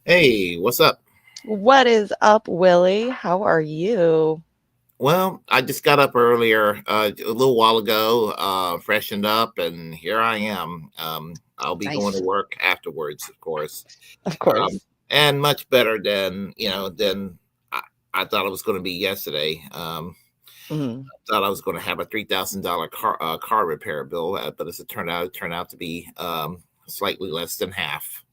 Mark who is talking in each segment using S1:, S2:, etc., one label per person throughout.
S1: Hey, what's up?
S2: What is up, Willy? How are you?
S1: Well, I just got up earlier, a little while ago, freshened up, and here I am. I'll be going to
S2: Nice.
S1: work afterwards, of course,
S2: Of
S1: um,
S2: course.
S1: and much better than I thought it was going to be yesterday.
S2: Mhm.
S1: Thought I was going to have a $3,000 car repair bill, but as it turned out to be slightly less than half.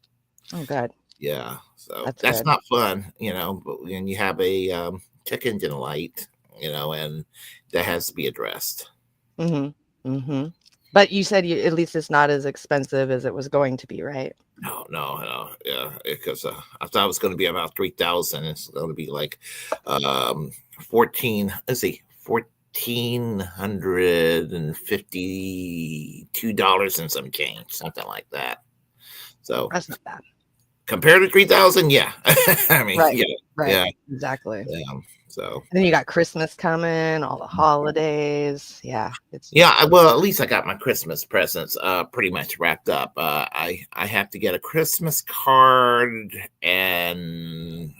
S2: Oh, good.
S1: Yeah, so
S2: That's
S1: that's
S2: good.
S1: not fun, but when you have a check engine light, and that has to be addressed.
S2: Mhm. Mhm. But you said at least it's not as expensive as it was going to be, right?
S1: No, no, no, yeah, because I thought it was going to be about 3,000. It's going to be like 14. Let's see, $1,452 and some change, something like that. So
S2: That's not bad.
S1: compared to 3,000, yeah, I mean,
S2: Right.
S1: yeah,
S2: Right.
S1: yeah,
S2: Exactly.
S1: yeah. So
S2: And then you got Christmas coming, all the holidays. Yeah, it's
S1: yeah, well, at least I got my Christmas presents pretty much wrapped up. I have to get a Christmas card and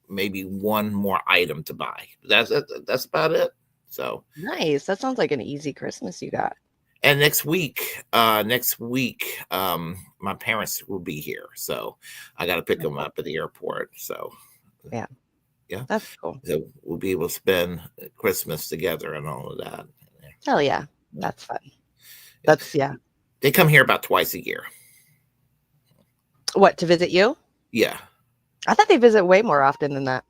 S1: maybe one more item to buy. That's about it. So,
S2: nice. That sounds like an easy Christmas you got.
S1: and next week, my parents will be here, so I got to pick them up at the airport. So,
S2: Yeah,
S1: yeah,
S2: that's cool.
S1: so we'll be able to spend Christmas together and all of that.
S2: Hell yeah.
S1: Yeah,
S2: That's fun.
S1: yeah.
S2: Yeah.
S1: They come here about twice a year.
S2: What, to visit you?
S1: Yeah.
S2: I thought they visit way more often than that.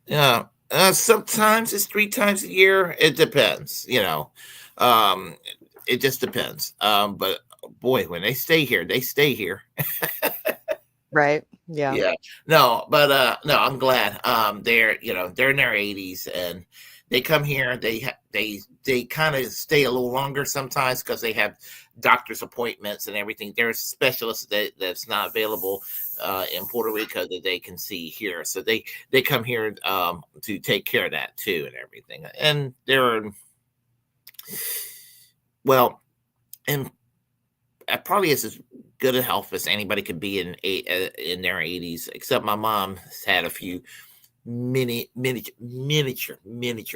S1: Yeah. Sometimes it's 3 times a year. It depends, Um, it just depends. But boy, when they stay here, they stay here.
S2: Right? Yeah.
S1: Yeah. No, but no, I'm glad. They're in their 80s and they come here. They kind of stay a little longer sometimes because they have doctor's appointments and everything. There's specialists that's not available in Puerto Rico that they can see here. So they come here to take care of that too and everything. And they're well, and probably as good a health as anybody could be in their 80s, except my mom has had a few miniature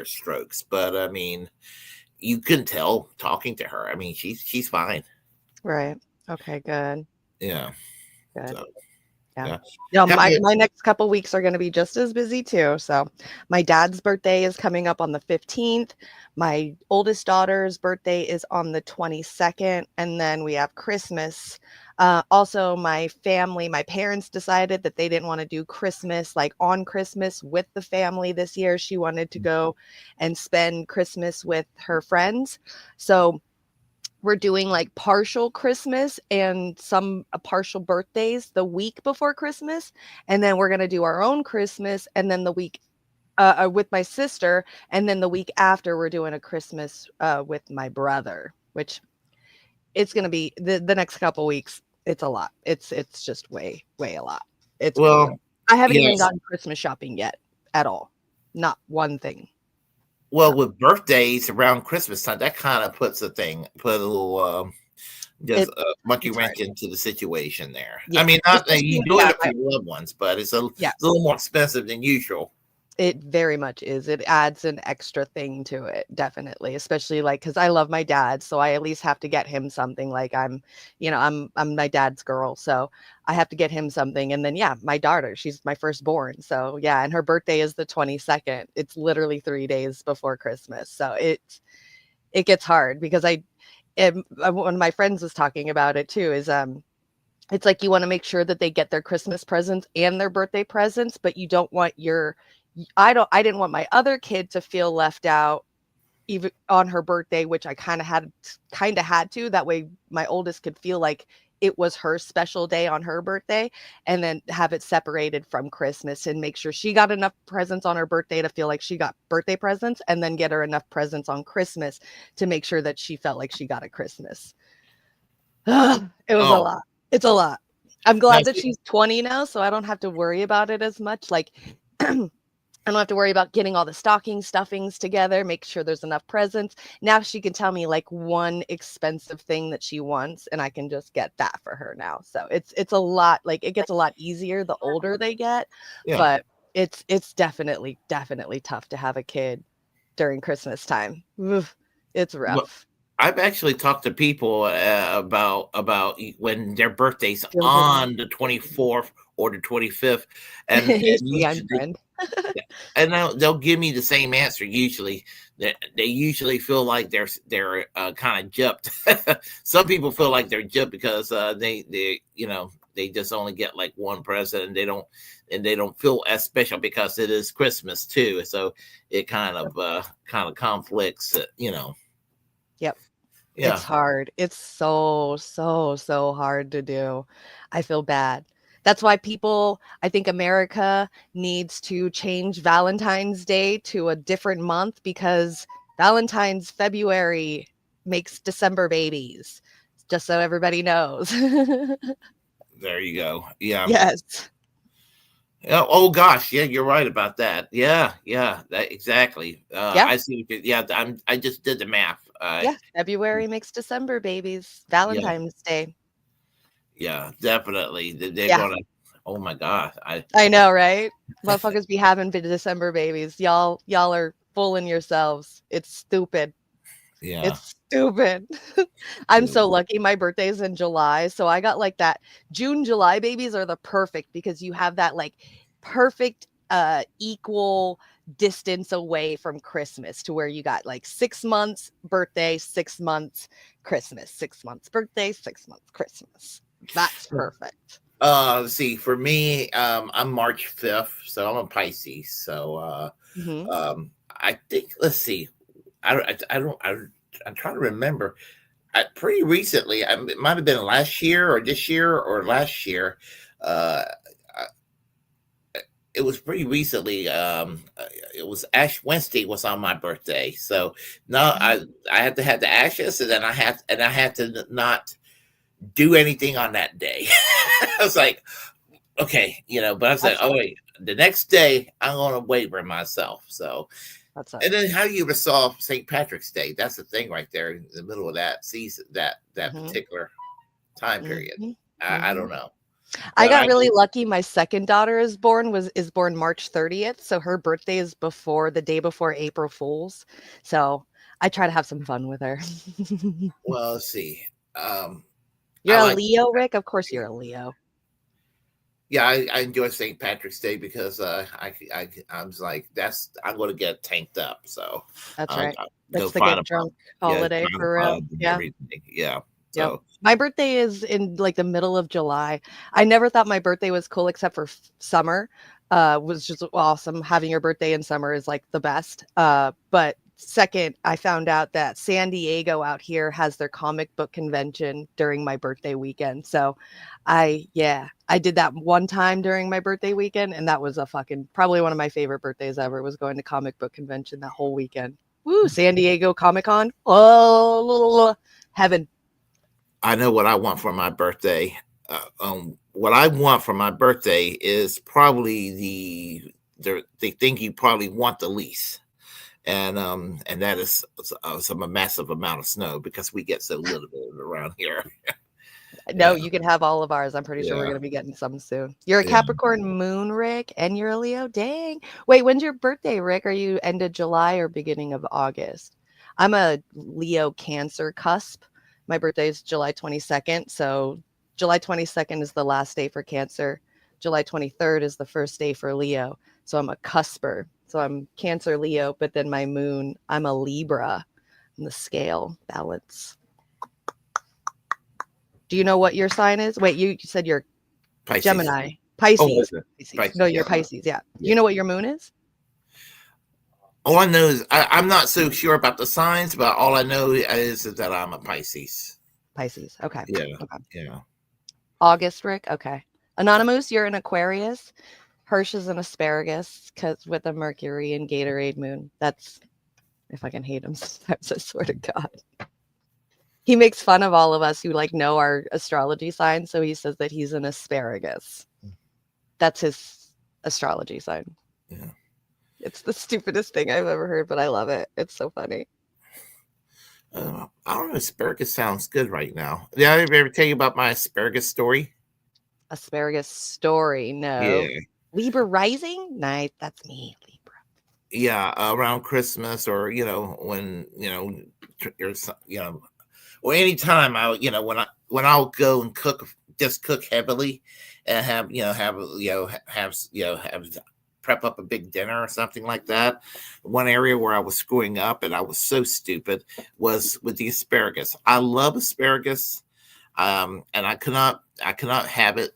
S1: strokes, but I mean, you can tell talking to her. I mean, she's fine.
S2: Right. Okay, good.
S1: Yeah.
S2: Good.
S1: So
S2: Yeah.
S1: yeah.
S2: No,
S1: Have
S2: my
S1: you?
S2: my next couple weeks are going to be just as busy too. So, my dad's birthday is coming up on the 15th. My oldest daughter's birthday is on the 22nd, and then we have Christmas. Also, my parents decided that they didn't want to do Christmas like on Christmas with the family this year. She wanted to go and spend Christmas with her friends. So, we're doing like partial Christmas and some partial birthdays the week before Christmas. And then we're going to do our own Christmas. And then the week with my sister. And then the week after, we're doing a Christmas with my brother, which it's going to be the next couple weeks. It's a lot. It's just way a lot. It's crazy.
S1: Well,
S2: I haven't even
S1: yes.
S2: gotten Christmas shopping yet at all. Not one thing.
S1: Well,
S2: So,
S1: with birthdays around Christmas time, that kind of put a little just
S2: it
S1: a monkey
S2: it's hard.
S1: wrench into the situation there. I
S2: Yeah.
S1: mean, not that
S2: Especially,
S1: you do
S2: yeah,
S1: it for your loved ones, but
S2: yeah.
S1: it's a little more expensive than usual.
S2: It very much is. It adds an extra thing to it, definitely, especially like because I love my dad, so I at least have to get him something. Like I'm my dad's girl, so I have to get him something. And then yeah, my daughter, she's my firstborn, so yeah, and her birthday is the 22nd. It's literally 3 days before Christmas, so it gets hard because one of my friends was talking about it too. Is it's like you want to make sure that they get their Christmas presents and their birthday presents, but you don't want your I didn't want my other kid to feel left out even on her birthday, which I kind of had to. That way my oldest could feel like it was her special day on her birthday and then have it separated from Christmas and make sure she got enough presents on her birthday to feel like she got birthday presents and then get her enough presents on Christmas to make sure that she felt like she got a Christmas. It was a
S1: Oh,
S2: lot. It's a lot. I'm
S1: now
S2: glad that
S1: see,
S2: she's 20 now, so I don't have to worry about it as much. Like I don't have to worry about getting all the stocking stuffings together, make sure there's enough presents. Now she can tell me like one expensive thing that she wants, and I can just get that for her now. So it's a lot, like it gets a lot easier the older they get,
S1: Yeah.
S2: but it's definitely tough to have a kid during Christmas time. Oof, it's
S1: Well,
S2: rough.
S1: I've actually talked to people about when their birthdays
S2: Feels it out.
S1: on the 24th or the 25th, and
S2: See, I'm
S1: usually
S2: friend.
S1: and they'll give me the same answer. Usually, they usually feel like they're kind of gypped. Some people feel like they're gypped because they they just only get like one present, and they don't feel as special because it is Christmas too. So it kind of conflicts.
S2: Yep. It's
S1: Yeah.
S2: hard. It's so hard to do. I feel bad. That's why I think America needs to change Valentine's Day to a different month because Valentine's February makes December babies, just so everybody knows.
S1: There you go. Yeah.
S2: Yes.
S1: Yeah. Oh gosh. Yeah, you're right about that. Yeah. Yeah. That exactly.
S2: Yeah.
S1: I see. Yeah. I just did the math.
S2: Yeah. February makes December babies.
S1: Yeah.
S2: Valentine's Day.
S1: Yeah. Definitely. They're
S2: Yeah.
S1: gonna. Oh my god.
S2: I know, right? Motherfuckers be having December babies. Y'all are fooling yourselves. It's stupid.
S1: Yeah.
S2: It's stupid. I'm
S1: Yeah.
S2: so lucky. My birthday's in July, so I got like that June, July babies are the perfect because you have that like perfect equal distance away from Christmas to where you got like 6 months birthday, 6 months Christmas, 6 months birthday, 6 months Christmas. That's perfect.
S1: Let's see. For me, I'm March 5th, so I'm a Pisces. So,
S2: Mhm.
S1: I think. Let's see. I don't. I'm trying to remember. Pretty recently, it might have been last year or this year or last year. Uh, it was pretty recently. It was Ash Wednesday was on my birthday, so now I had to have the ashes, and then I had to not do anything on that day. I was like, okay, but I was like,
S2: That's
S1: oh wait, the next day I'm going to waiver myself. So,
S2: That's
S1: and
S2: us.
S1: then how you resolve St. Patrick's Day? That's the thing right there in the middle of that season, that
S2: Mhm.
S1: particular time period.
S2: Mhm.
S1: I don't
S2: Mhm.
S1: know,
S2: I
S1: but
S2: got really lucky. My second daughter is born March 30th, so her birthday is the day before April Fools. So I try to have some fun with her.
S1: well, let's see. Um, I
S2: You're a
S1: like
S2: Leo, Rick? Of course you're a Leo.
S1: Yeah, I enjoy St. Patrick's Day because I was like, I'm going to get tanked up. So
S2: That's right.
S1: I'll go
S2: That's the
S1: find
S2: get
S1: a pub.
S2: drunk
S1: Yeah,
S2: holiday
S1: find
S2: for
S1: a
S2: real.
S1: pub and
S2: Yeah.
S1: everything. Yeah.
S2: Yep.
S1: So
S2: My birthday is in like the middle of July. I never thought my birthday was cool except for summer. Was just awesome. Having your birthday in summer is like the best. But second, I found out that San Diego out here has their comic book convention during my birthday weekend. So I did that one time during my birthday weekend, and that was a fucking probably one of my favorite birthdays ever was going to comic book convention that whole weekend. Woo, San Diego Comic Con. Oh, heaven.
S1: I know what I want for my birthday. What I want for my birthday is probably the thing you probably want the least. And that is some a massive amount of snow because we get so little bit of it around here.
S2: No,
S1: Yeah,
S2: you can have all of ours. I'm pretty sure we're
S1: yeah,
S2: going to be getting some soon. You're a
S1: yeah.
S2: Capricorn moon, Rick, and you're a Leo. Dang. Wait, when's your birthday, Rick? Are you end of July or beginning of August? I'm a Leo Cancer cusp. My birthday is July 22nd. So July 22nd is the last day for Cancer. July 23rd is the first day for Leo. So I'm a cusper. So I'm Cancer Leo, but then my moon, I'm a Libra in the scale balance. Do you know what your sign is? Wait, you said you're
S1: Pisces.
S2: Gemini.
S1: Oh, what is
S2: Pisces.
S1: it?
S2: Pisces. No,
S1: Pisces.
S2: you're
S1: Yeah,
S2: Pisces. Yeah. Do
S1: yeah.
S2: you know what your moon is?
S1: All I know is I'm not so sure about the signs, but all I know is that I'm a Pisces.
S2: Pisces. Okay.
S1: Yeah,
S2: Okay.
S1: yeah.
S2: August, Rick. Okay. Anonymous, you're an Aquarius. Hirsch is an asparagus because with a Mercury and Gatorade moon. That's if I can hate him sometimes, I swear to God. He makes fun of all of us who like know our astrology signs, so he says that he's an asparagus. That's his astrology sign.
S1: Yeah.
S2: It's the stupidest thing I've ever heard, but I love it. It's so funny.
S1: I don't know. Asparagus sounds good right now. Did I ever tell you about my asparagus story?
S2: Asparagus story. No.
S1: Yeah.
S2: Libra rising? Nice. That's me, Libra.
S1: Yeah, around Christmas or when or or anytime when I'll go and cook heavily and have prep up a big dinner or something like that. One area where I was screwing up and I was so stupid was with the asparagus. I love asparagus, and I cannot have it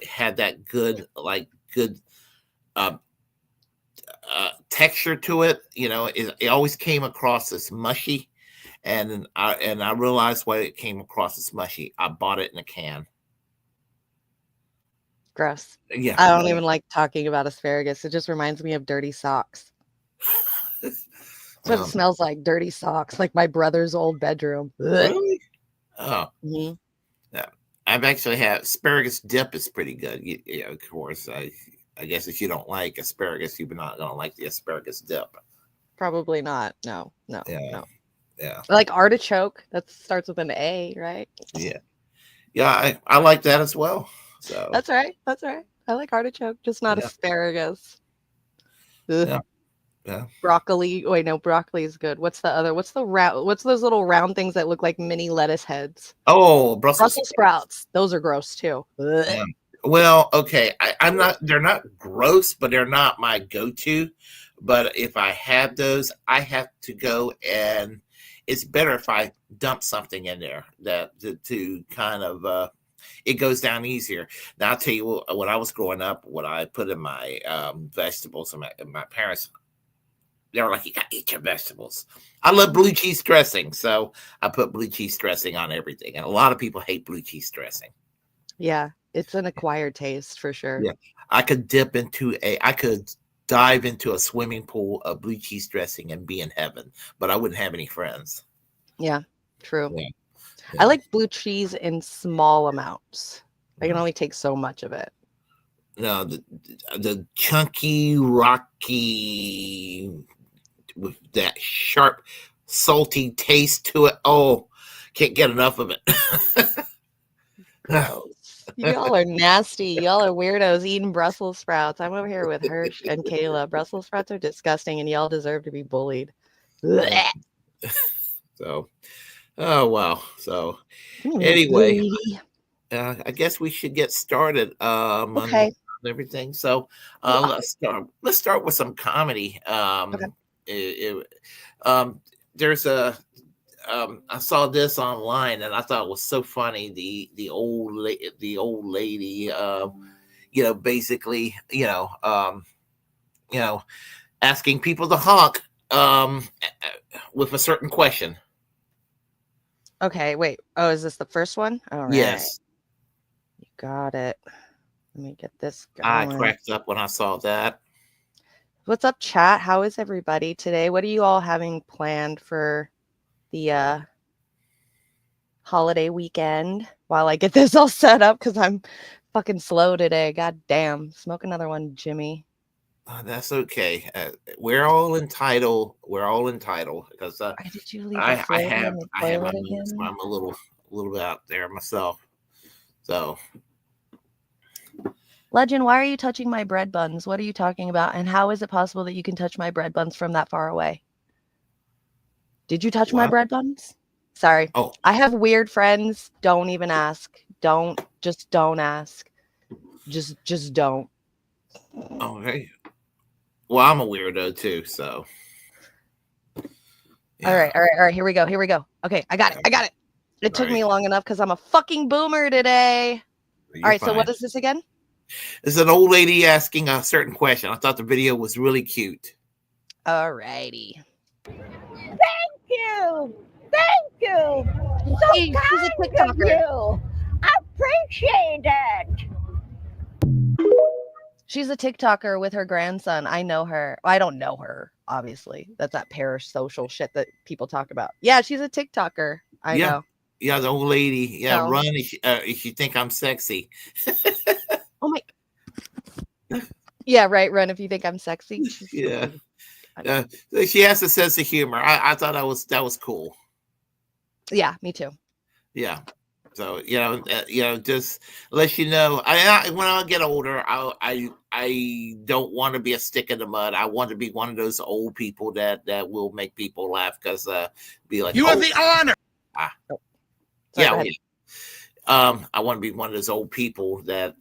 S1: had that good uh, texture to it. It always came across as mushy, and I realized why it came across as mushy. I bought it in a can.
S2: Gross.
S1: Yeah,
S2: I don't even like talking about asparagus. It just reminds me of dirty socks. That's what it smells like, dirty socks, like my brother's old bedroom.
S1: Really? Oh.
S2: Mm-hmm.
S1: Yeah. I've actually had asparagus dip is pretty good. Of course, I guess if you don't like asparagus, you're not going to like the asparagus dip.
S2: Probably not. No.
S1: Yeah.
S2: I like artichoke. That starts with an A, right?
S1: Yeah. I like that as well. So
S2: That's right. I like artichoke, just not asparagus. Ugh.
S1: Yeah.
S2: Broccoli. Wait, no, broccoli is good. What's the other? What's those little round things that look like mini lettuce heads?
S1: Oh,
S2: Brussels sprouts. Those are gross too.
S1: Yeah. Well, okay. I'm not. They're not gross, but they're not my go-to. But if I have those, I have to go, and it's better if I dump something in there to kind of. It goes down easier. Now I'll tell you what. When I was growing up, what I put in my vegetables, and my parents, they were like, "You got to eat your vegetables." I love blue cheese dressing, so I put blue cheese dressing on everything. And a lot of people hate blue cheese dressing.
S2: Yeah, it's an acquired taste for sure.
S1: Yeah, I could dive into a swimming pool of blue cheese dressing and be in heaven, but I wouldn't have any friends.
S2: Yeah, true.
S1: Yeah.
S2: I like blue cheese in small amounts. I can only take so much of it.
S1: No, the chunky, rocky, with that sharp, salty taste to it. Oh, can't get enough of it.
S2: Gross. Y'all are nasty. Y'all are weirdos eating Brussels sprouts. I'm over here with Hirsch and Kayla. Brussels sprouts are disgusting, and y'all deserve to be bullied.
S1: So, oh wow. So, anyway, I guess we should get started.
S2: Okay.
S1: On everything. So, let's start with some comedy. There's a. I saw this online and I thought it was so funny. The old lady, basically, asking people to honk, with a certain question.
S2: Okay, wait. Oh, is this the first one? All right.
S1: Yes.
S2: You got it. Let me get this going.
S1: I cracked up when I saw that.
S2: What's up, chat? How is everybody today? What are you all having planned for the holiday weekend while I get this all set up? Because I'm fucking slow today. God damn. Smoke another one, Jimmy.
S1: That's okay. We're all entitled. Because
S2: did you leave
S1: I have my moments where I'm a little bit out there myself. So,
S2: Legend, why are you touching my bread buns? What are you talking about? And how is it possible that you can touch my bread buns from that far away? Did you touch my bread buns? Sorry.
S1: Oh,
S2: I have weird friends. Don't even ask. Don't ask. Just don't.
S1: Okay. Well, I'm a weirdo too, so.
S2: Yeah. All right. Here we go. Okay, I got it. It took me long enough because I'm a fucking boomer today. All right, so what is this again?
S1: It's an old lady asking a certain question. I thought the video was really cute.
S2: All righty.
S3: Thank you. So
S2: she's a TikToker.
S3: Of you. I appreciate it.
S2: She's a TikToker with her grandson. I know her. I don't know her, obviously. That's that parasocial shit that people talk about. Yeah, she's a TikToker. I know.
S1: Yeah, the old lady. Yeah, no. Run if you think I'm sexy.
S2: Oh my. Yeah, right. Run if you think I'm sexy. She's
S1: Yeah.
S2: really funny.
S1: She has a sense of humor. I thought that was cool.
S2: Yeah, me too.
S1: Yeah. So just let you know. When I get older, I don't want to be a stick in the mud. I want to be one of those old people that will make people laugh because be like
S4: you have the honor.
S2: Sorry,
S1: Yeah. I want to be one of those old people that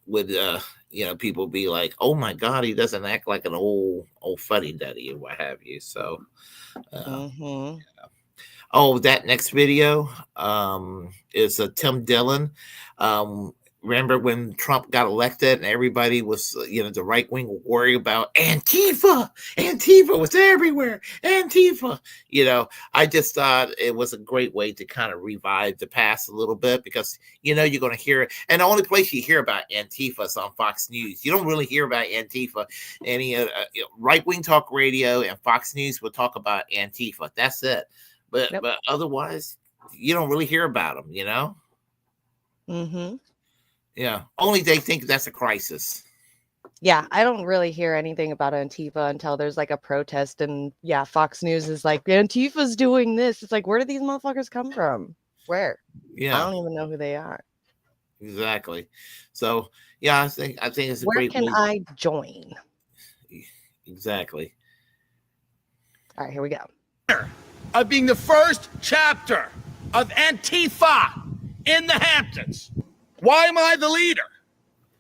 S1: would people be like, oh my god, he doesn't act like an old fuddy duddy or what have you. So oh, that next video is Tim Dillon. Remember when Trump got elected and everybody was, the right wing worried about Antifa. Antifa was everywhere. Antifa. I just thought it was a great way to kind of revive the past a little bit because, you're going to hear it. And the only place you hear about Antifa is on Fox News. You don't really hear about Antifa. Any right wing talk radio and Fox News will talk about Antifa. That's it. But otherwise, you don't really hear about them,
S2: Mm-hmm.
S1: Yeah. Only they think that's a crisis.
S2: Yeah, I don't really hear anything about Antifa until there's like a protest, and Fox News is like, Antifa's doing this. It's like, where do these motherfuckers come from? Where?
S1: Yeah.
S2: I don't even know who they are.
S1: Exactly. So I think it's a
S2: Where
S1: great.
S2: Where can I join?
S1: Exactly.
S2: All right, here we go.
S4: Of being the first chapter of Antifa in the Hamptons. Why am I the leader?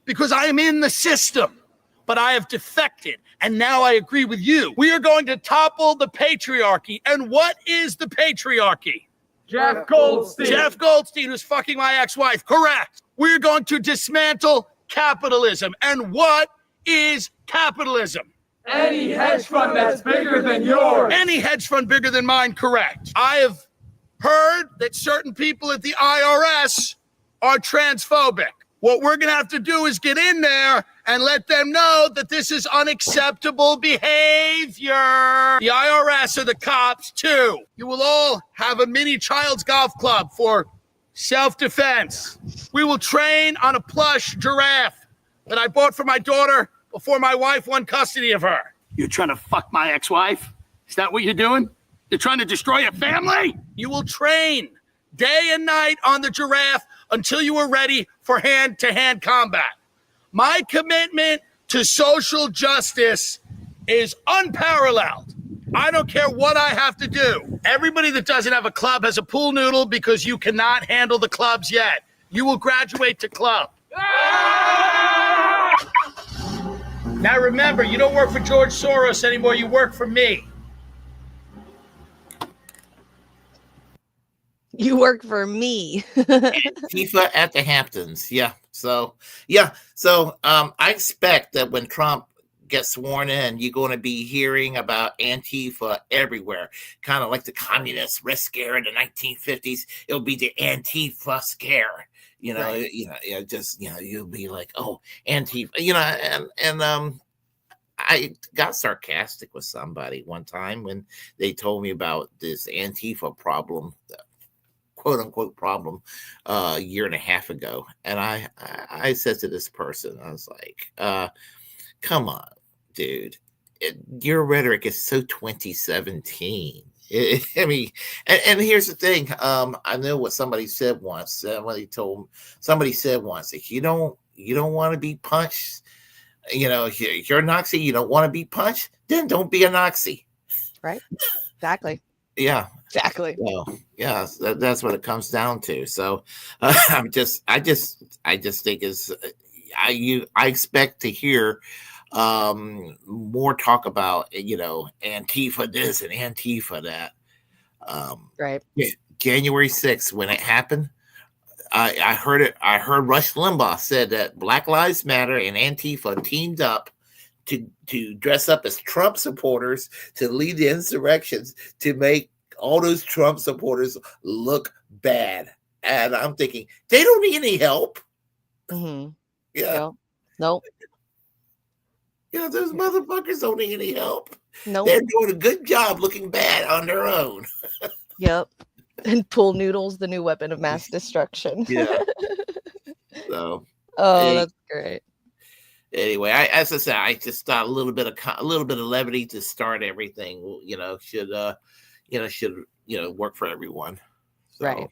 S4: Because I am in the system, but I have defected, and now I agree with you. We are going to topple the patriarchy. And what is the patriarchy?
S5: Jeff Goldstein.
S4: Jeff Goldstein, who's fucking my ex-wife. Correct. We're going to dismantle capitalism. And what is capitalism?
S5: Any hedge fund that's bigger than yours.
S4: Any hedge fund bigger than mine, correct. I have heard that certain people at the IRS are transphobic. What we're going to have to do is get in there and let them know that this is unacceptable behavior. The IRS are the cops, too. You will all have a mini child's golf club for self-defense. We will train on a plush giraffe that I bought for my daughter before my wife won custody of her. You're trying to fuck my ex-wife? Is that what you're doing? You're trying to destroy a family? You will train day and night on the giraffe until you are ready for hand-to-hand combat. My commitment to social justice is unparalleled. I don't care what I have to do. Everybody that doesn't have a club has a pool noodle because you cannot handle the clubs yet. You will graduate to club. Now remember, you don't work for George Soros anymore, you work for me.
S2: You work for me.
S1: Antifa at the Hamptons. Yeah. So I expect that when Trump gets sworn in, you're going to be hearing about Antifa everywhere. Kind of like the communist red scare in the 1950s. It'll be the Antifa scare.
S2: Right.
S1: You'll be like, oh, Antifa, and I got sarcastic with somebody one time when they told me about this Antifa problem, quote unquote problem, a year and a half ago. And I said to this person, I was like, come on, dude, your rhetoric is so 2017. I mean, and here's the thing. I know what somebody said once. Somebody said once, if you don't want to be punched, if you're a Nazi, you don't want to be punched, then don't be a Nazi.
S2: Right. Exactly.
S1: Yeah.
S2: Exactly.
S1: Well, yeah, that's what it comes down to. So I just think I expect to hear more talk about Antifa this and Antifa that.
S2: Right.
S1: January 6th, when it happened, I heard it. I heard Rush Limbaugh said that Black Lives Matter and Antifa teamed up to dress up as Trump supporters to lead the insurrections to make all those Trump supporters look bad. And I'm thinking they don't need any help.
S2: Mm-hmm.
S1: Yeah.
S2: Nope.
S1: Yeah, those motherfuckers don't need any help.
S2: Nope.
S1: They're doing a good job looking bad on their own.
S2: Yep. And pool noodles, the new weapon of mass destruction.
S1: Yeah. So.
S2: Oh, that's great.
S1: Anyway, as I said, I just thought a little bit of levity to start everything. Should work for everyone. So,
S2: Right.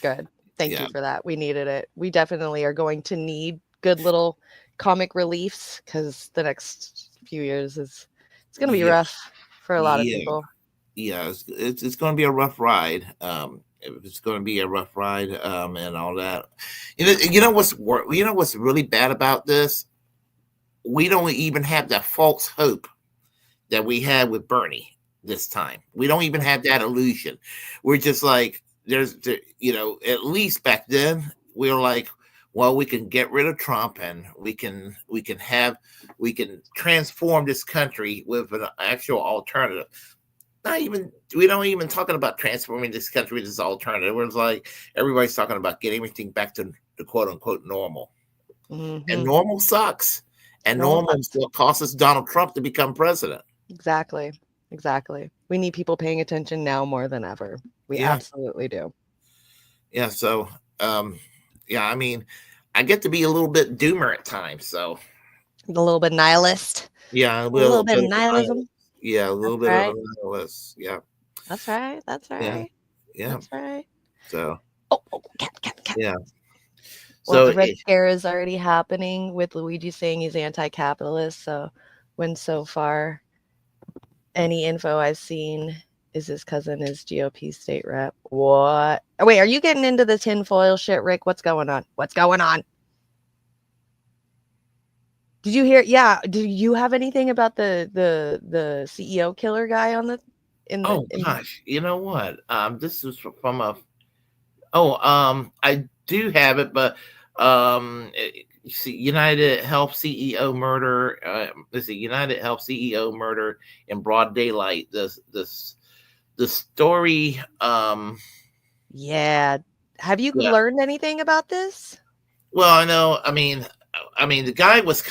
S2: Good. Thank
S1: yeah.
S2: you for that. We needed it. We definitely are going to need good little comic reliefs because the next few years it's going to be
S1: Yeah.
S2: rough for a lot of
S1: Yeah.
S2: people.
S1: Yeah, it's going to be a rough ride. It's going to be a rough ride, and all that. What's really bad about this? We don't even have that false hope that we had with Bernie this time. We don't even have that illusion. We're just like, at least back then we were like, well, we can get rid of Trump and we can transform this country with an actual alternative. We don't even talking about transforming this country with this alternative. It's like everybody's talking about getting everything back to the quote unquote normal.
S2: Mm-hmm.
S1: And normal sucks. And normal is what causes Donald Trump to become president.
S2: Exactly. We need people paying attention now more than ever. We absolutely do.
S1: Yeah. So, I mean, I get to be a little bit doomer at times. So,
S2: a little bit nihilist.
S1: Yeah,
S2: a little bit of nihilism.
S1: Yeah, a little bit of a nihilist. Yeah.
S2: That's right.
S1: Yeah.
S2: That's right.
S1: So.
S2: Oh, cat.
S1: Yeah.
S2: Well, the Red Scare is already happening with Luigi saying he's anti-capitalist. So, so far, any info I've seen is his cousin is GOP state rep. What? Oh, wait, are you getting into the tinfoil shit, Rick? What's going on? Did you hear? Yeah. Do you have anything about the CEO killer guy on the?
S1: Gosh, you know what? This is from a. I do have it, but United Health CEO murder. United Health CEO murder in broad daylight. The story.
S2: Yeah. Have you learned anything about this?
S1: Well, I know. I mean, the guy was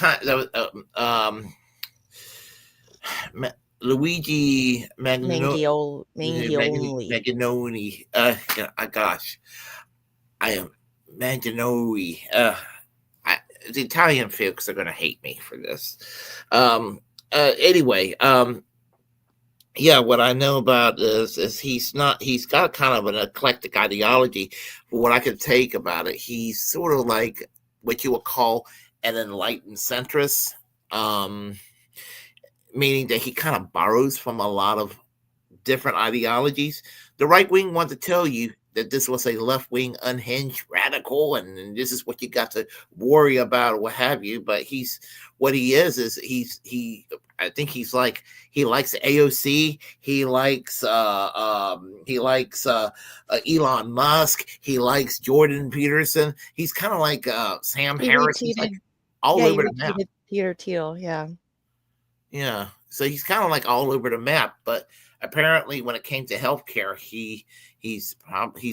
S1: Luigi
S2: Mangione.
S1: Gosh, I am Mangione. The Italian folks are going to hate me for this. Anyway, what I know about this is he's got kind of an eclectic ideology. For what I could take about it, he's sort of like what you would call an enlightened centrist, meaning that he kind of borrows from a lot of different ideologies. The right wing want to tell you that this was a left wing unhinged radical, and this is what you got to worry about or what have you. But he I think he's like, he likes AOC. He likes Elon Musk. He likes Jordan Peterson. He's kind of like Sam Harris. He's like all over the map.
S2: Peter Thiel, yeah.
S1: Yeah. So he's kind of like all over the map. But apparently, when it came to healthcare, he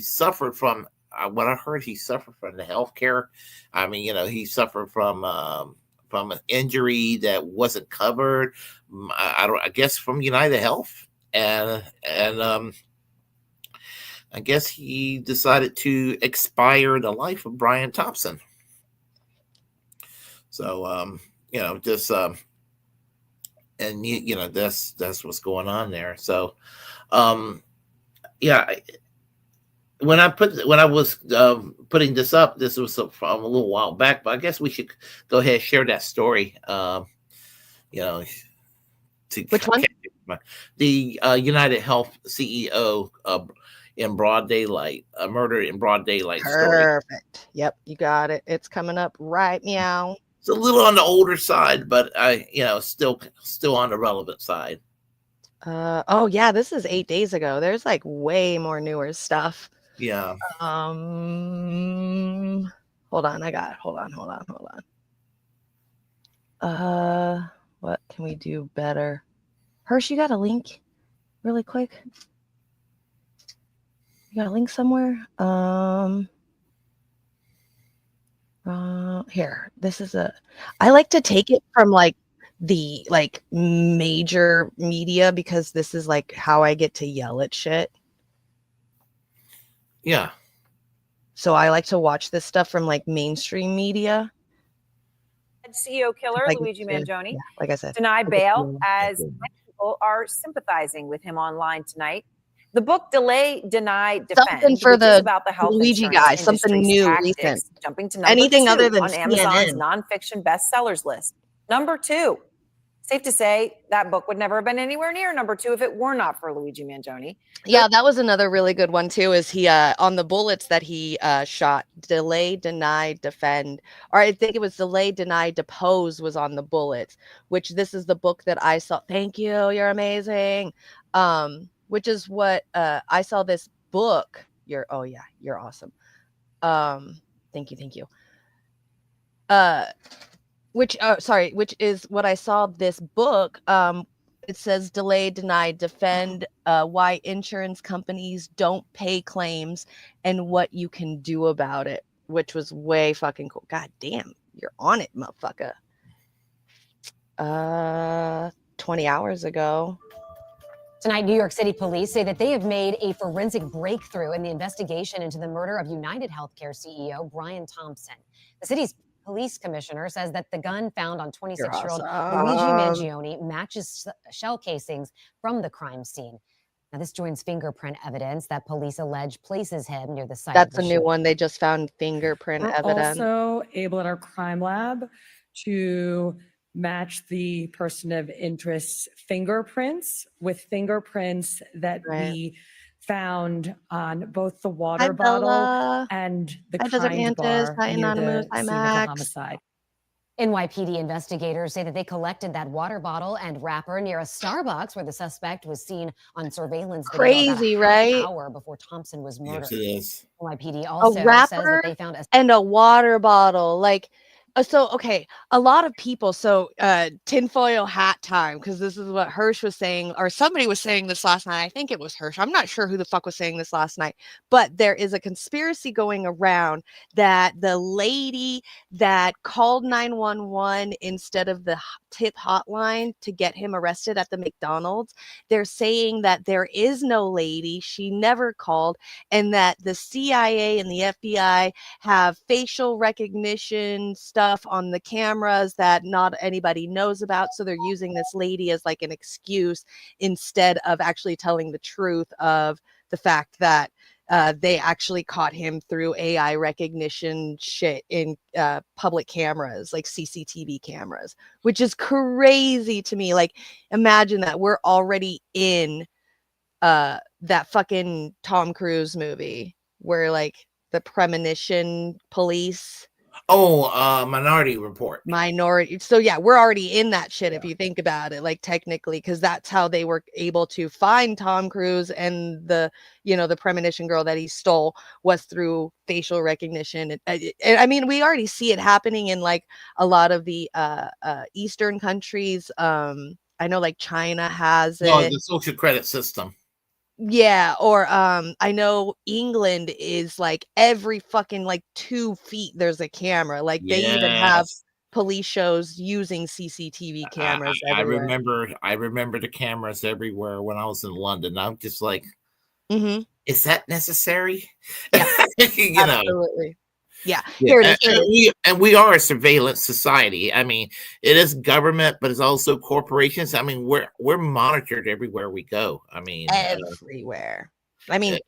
S1: suffered from what I heard. He suffered from the healthcare. I mean, he suffered from an injury that wasn't covered. I guess from United Health, and I guess he decided to expire the life of Brian Thompson. So that's what's going on there. So when I was putting this up, this was from a little while back, but I guess we should go ahead and share that story.
S2: Which one?
S1: The United Health CEO in broad daylight, a murder in broad daylight.
S2: Perfect.
S1: Story.
S2: Yep, you got it. It's coming up right meow.
S1: It's a little on the older side, but still on the relevant side.
S2: This is 8 days ago. There's like way more newer stuff.
S1: Yeah.
S2: Hold on. What can we do better? Hirsch, you got a link really quick? You got a link somewhere? Here. I like to take it from like the major media because this is like how I get to yell at shit.
S1: Yeah.
S2: So I like to watch this stuff from like mainstream media.
S6: CEO killer
S2: Like,
S6: Luigi Mangione
S2: yeah, like I said,
S6: denied bail as many people are sympathizing with him online tonight. The book Delay, Deny, Defend,
S2: something for
S6: which
S2: the
S6: is about the health
S2: Luigi
S6: insurance
S2: guy, something
S6: industry's
S2: new,
S6: tactics,
S2: recent.
S6: jumping to number
S2: Anything
S6: 2
S2: other than
S6: on Amazon's
S2: CNN.
S6: nonfiction bestsellers list. Number 2. Safe to say that book would never have been anywhere near number 2 if it were not for Luigi Mangione.
S2: Yeah, that was another really good one too. Is he on the bullets that he shot? Delay, deny, defend, or I think it was delay, deny, depose was on the bullets. Which this is the book that I saw. Thank you, you're amazing. Which is what I saw this book. You're awesome. Thank you. Which is what I saw this book. It says delay, deny, defend, why insurance companies don't pay claims and what you can do about it, which was way fucking cool. God damn, you're on it, motherfucker. 20 hours ago.
S7: Tonight, New York City police say that they have made a forensic breakthrough in the investigation into the murder of United Healthcare CEO Brian Thompson. The city's police commissioner says that the gun found on 26-year-old Luigi Mangione matches shell casings from the crime scene. Now, this joins fingerprint evidence that police allege places him near the site.
S2: That's a new one. They just found fingerprint
S8: We're
S2: evidence.
S8: also able at our crime lab to match the person of interest's fingerprints with fingerprints that we found on both the water bottle and the kind bar near the scene of the homicide.
S7: NYPD investigators say that they collected that water bottle and wrapper near a Starbucks where the suspect was seen on surveillance video
S2: Crazy,
S7: about
S2: right?
S7: an hour before Thompson was murdered.
S1: Yes, it is.
S7: NYPD also
S2: A wrapper
S7: says that they found
S2: and a water bottle. Like, so okay, a lot of people. So tinfoil hat time, because this is what Hirsch was saying, or somebody was saying this last night. I think it was Hirsch. I'm not sure who the fuck was saying this last night, but there is a conspiracy going around that the lady that called 911 instead of the tip hotline to get him arrested at the McDonald's, they're saying that there is no lady, she never called, and that the CIA and the FBI have facial recognition stuff on the cameras that not anybody knows about. So they're using this lady as like an excuse instead of actually telling the truth of the fact that they actually caught him through AI recognition shit in public cameras, like CCTV cameras, which is crazy to me. Like, imagine that we're already in that fucking Tom Cruise movie where like the premonition police.
S1: Minority Report.
S2: So yeah, we're already in that shit if you think about it, like technically, because that's how they were able to find Tom Cruise, and the premonition girl that he stole was through facial recognition. And I mean, we already see it happening in like a lot of the Eastern countries. I know like China has it.
S1: No, the social credit system.
S2: Yeah, or I know England is like every fucking like 2 feet there's a camera. Like they even have police shows using CCTV cameras everywhere.
S1: I remember the cameras everywhere when I was in London. I'm just like,
S2: is
S1: that necessary?
S2: Yeah, absolutely. Yeah, here it is.
S1: And we are a surveillance society. I mean, it is government, but it's also corporations. I mean, we're monitored everywhere we go. I mean,
S2: everywhere. I mean,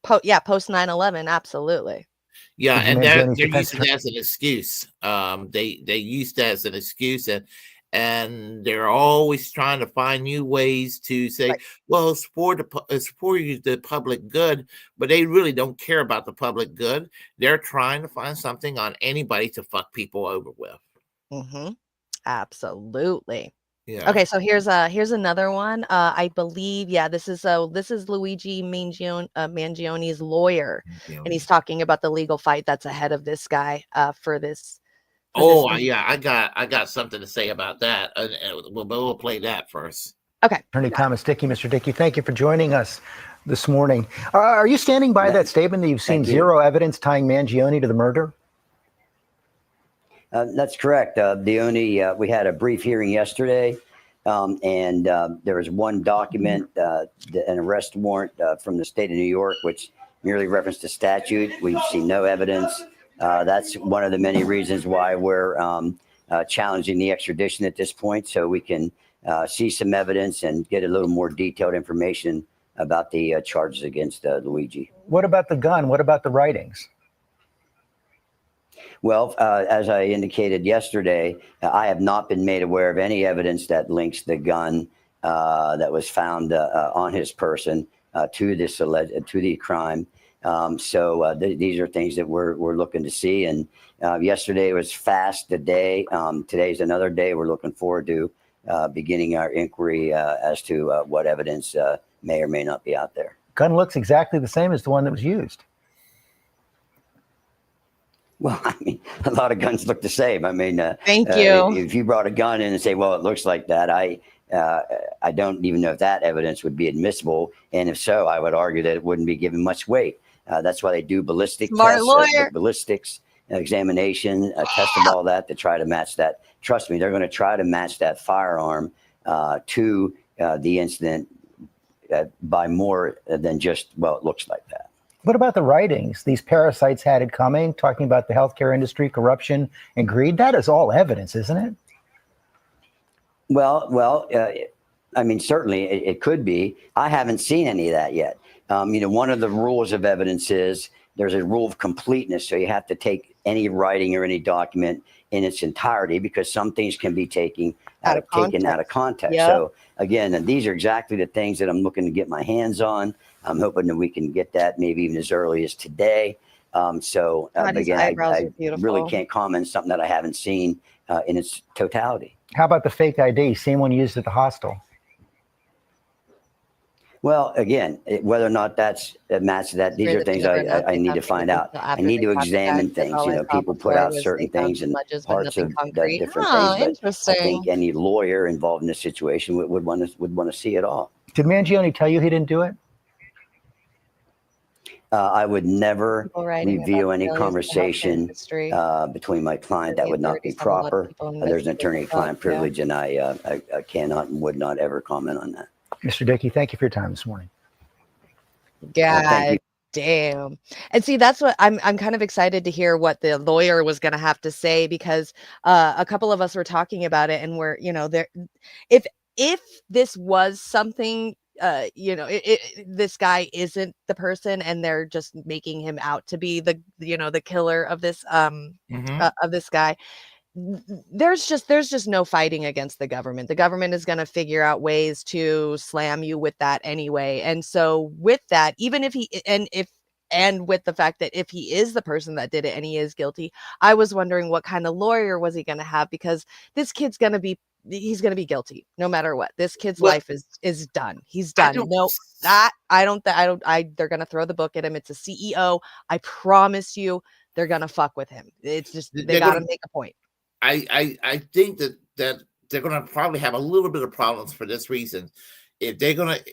S2: post 9/11, absolutely.
S1: Yeah, and they're using that as an excuse. They use that as an excuse, and they're always trying to find new ways to say, well, it's for the public good, but they really don't care about the public good. They're trying to find something on anybody to fuck people over with.
S2: Absolutely.
S1: Yeah.
S2: Okay, so here's another one. I believe, this is Luigi Mangione's lawyer, and he's talking about the legal fight that's ahead of this guy for this.
S1: I got something to say about that. We'll play that first.
S2: Okay.
S9: Attorney Thomas Dickey. Mr. Dickey, thank you for joining us this morning. Are you standing by that statement that you've seen zero evidence tying Mangione to the murder?
S10: That's correct. We had a brief hearing yesterday, and there was one document, an arrest warrant from the state of New York, which merely referenced a statute. We've seen no evidence. That's one of the many reasons why we're challenging the extradition at this point so we can see some evidence and get a little more detailed information about the charges against Luigi.
S9: What about the gun? What about the writings?
S10: Well, as I indicated yesterday, I have not been made aware of any evidence that links the gun that was found on his person to the crime. So these are things that we're looking to see. And yesterday was fast the day. Today's another day. We're looking forward to beginning our inquiry as to what evidence may or may not be out there.
S9: Gun looks exactly the same as the one that was used.
S10: Well, I mean, a lot of guns look the same. I mean,
S2: Thank you.
S10: If you brought a gun in and say, well, it looks like that, I don't even know if that evidence would be admissible. And if so, I would argue that it wouldn't be given much weight. That's why they do ballistic
S2: Smart
S10: tests,
S2: lawyer.
S10: ballistics examination, a test of all that to try to match that. Trust me, they're going to try to match that firearm to the incident by more than just, well, it looks like that.
S9: What about the writings? These parasites had it coming, talking about the healthcare industry, corruption, and greed. That is all evidence, isn't it?
S10: Well, I mean, certainly it could be. I haven't seen any of that yet. One of the rules of evidence is there's a rule of completeness. So you have to take any writing or any document in its entirety, because some things can be taken out of context.
S2: Yep.
S10: So again, and these are exactly the things that I'm looking to get my hands on. I'm hoping that we can get that maybe even as early as today. So again, I really can't comment on something that I haven't seen in its totality.
S9: How about the fake ID? Same one used at the hostel.
S10: Well, again, whether or not that matches that, these are things I need to find out. I need to examine things. People put out certain things and parts of the different things. But I think any lawyer involved in this situation would want to see it all.
S9: Did Mangione tell you he didn't do it?
S10: I would never reveal any conversation between my client. That would not be proper. There's an attorney-client privilege, and I cannot and would not ever comment on that.
S9: Mr. Dickey, thank you for your time this morning.
S2: God damn. And see, that's what I'm kind of excited to hear what the lawyer was going to have to say, because a couple of us were talking about it, and we're, there, if this was something, this guy isn't the person and they're just making him out to be the killer of this of this guy, there's just no fighting against the government. The government is going to figure out ways to slam you with that anyway. And so with that, even if and with the fact that if he is the person that did it and he is guilty, I was wondering what kind of lawyer was he going to have, because this kid's going to be guilty no matter what. This kid's life is done. He's done. They're going to throw the book at him. It's a CEO. I promise you, they're going to fuck with him. It's just, they got to make a point.
S1: I think that they're going to probably have a little bit of problems for this reason. If they're going to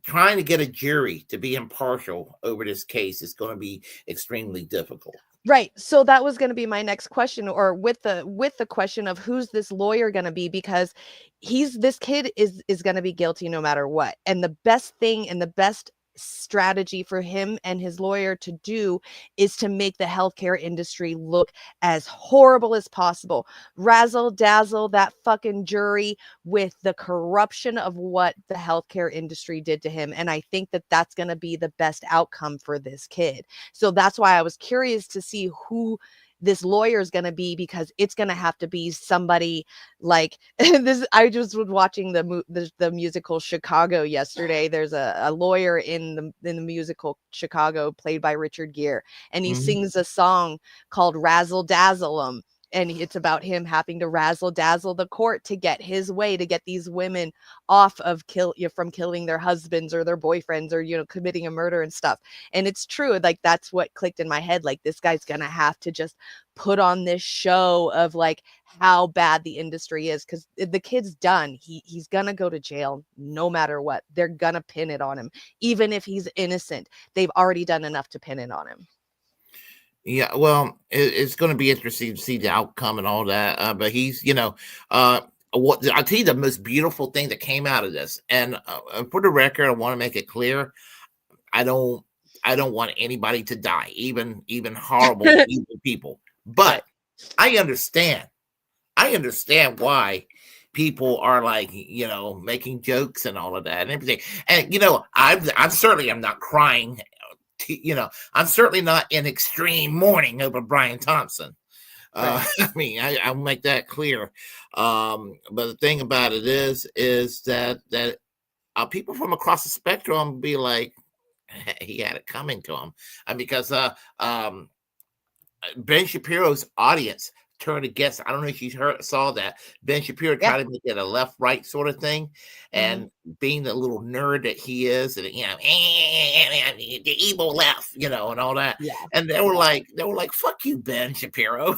S1: trying to get a jury to be impartial over this case is going to be extremely difficult.
S2: Right. So that was going to be my next question, or with the question of who's this lawyer going to be, because this kid is going to be guilty no matter what. And the best thing and the best strategy for him and his lawyer to do is to make the healthcare industry look as horrible as possible. Razzle dazzle that fucking jury with the corruption of what the healthcare industry did to him. And I think that that's going to be the best outcome for this kid. So that's why I was curious to see who this lawyer is going to be, because it's going to have to be somebody like this. I just was watching the musical Chicago yesterday. There's a lawyer in the musical Chicago played by Richard Gere, and he sings a song called Razzle Dazzle 'Em. And it's about him having to razzle dazzle the court to get his way, to get these women off of from killing their husbands or their boyfriends, or, committing a murder and stuff. And it's true. Like, that's what clicked in my head. Like, this guy's going to have to just put on this show of like how bad the industry is, because the kid's done. He's going to go to jail no matter what. They're going to pin it on him. Even if he's innocent, they've already done enough to pin it on him.
S1: Yeah, well, it's going to be interesting to see the outcome and all that. But he's, I'll tell you the most beautiful thing that came out of this. And for the record, I want to make it clear, I don't want anybody to die, even horrible evil people. But I understand I understand why people are like, making jokes and all of that and everything. And I'm certainly I'm not crying. I'm certainly not in extreme mourning over Brian Thompson.
S2: Right.
S1: I mean, I'll make that clear. But the thing about it is that people from across the spectrum be like, he had it coming to him, and because Ben Shapiro's audience turned against. I don't know if you saw that. Ben Shapiro tried to make it a left-right sort of thing, and being the little nerd that he is, and the evil left, and all that.
S2: Yeah.
S1: And they were like, "Fuck you, Ben Shapiro."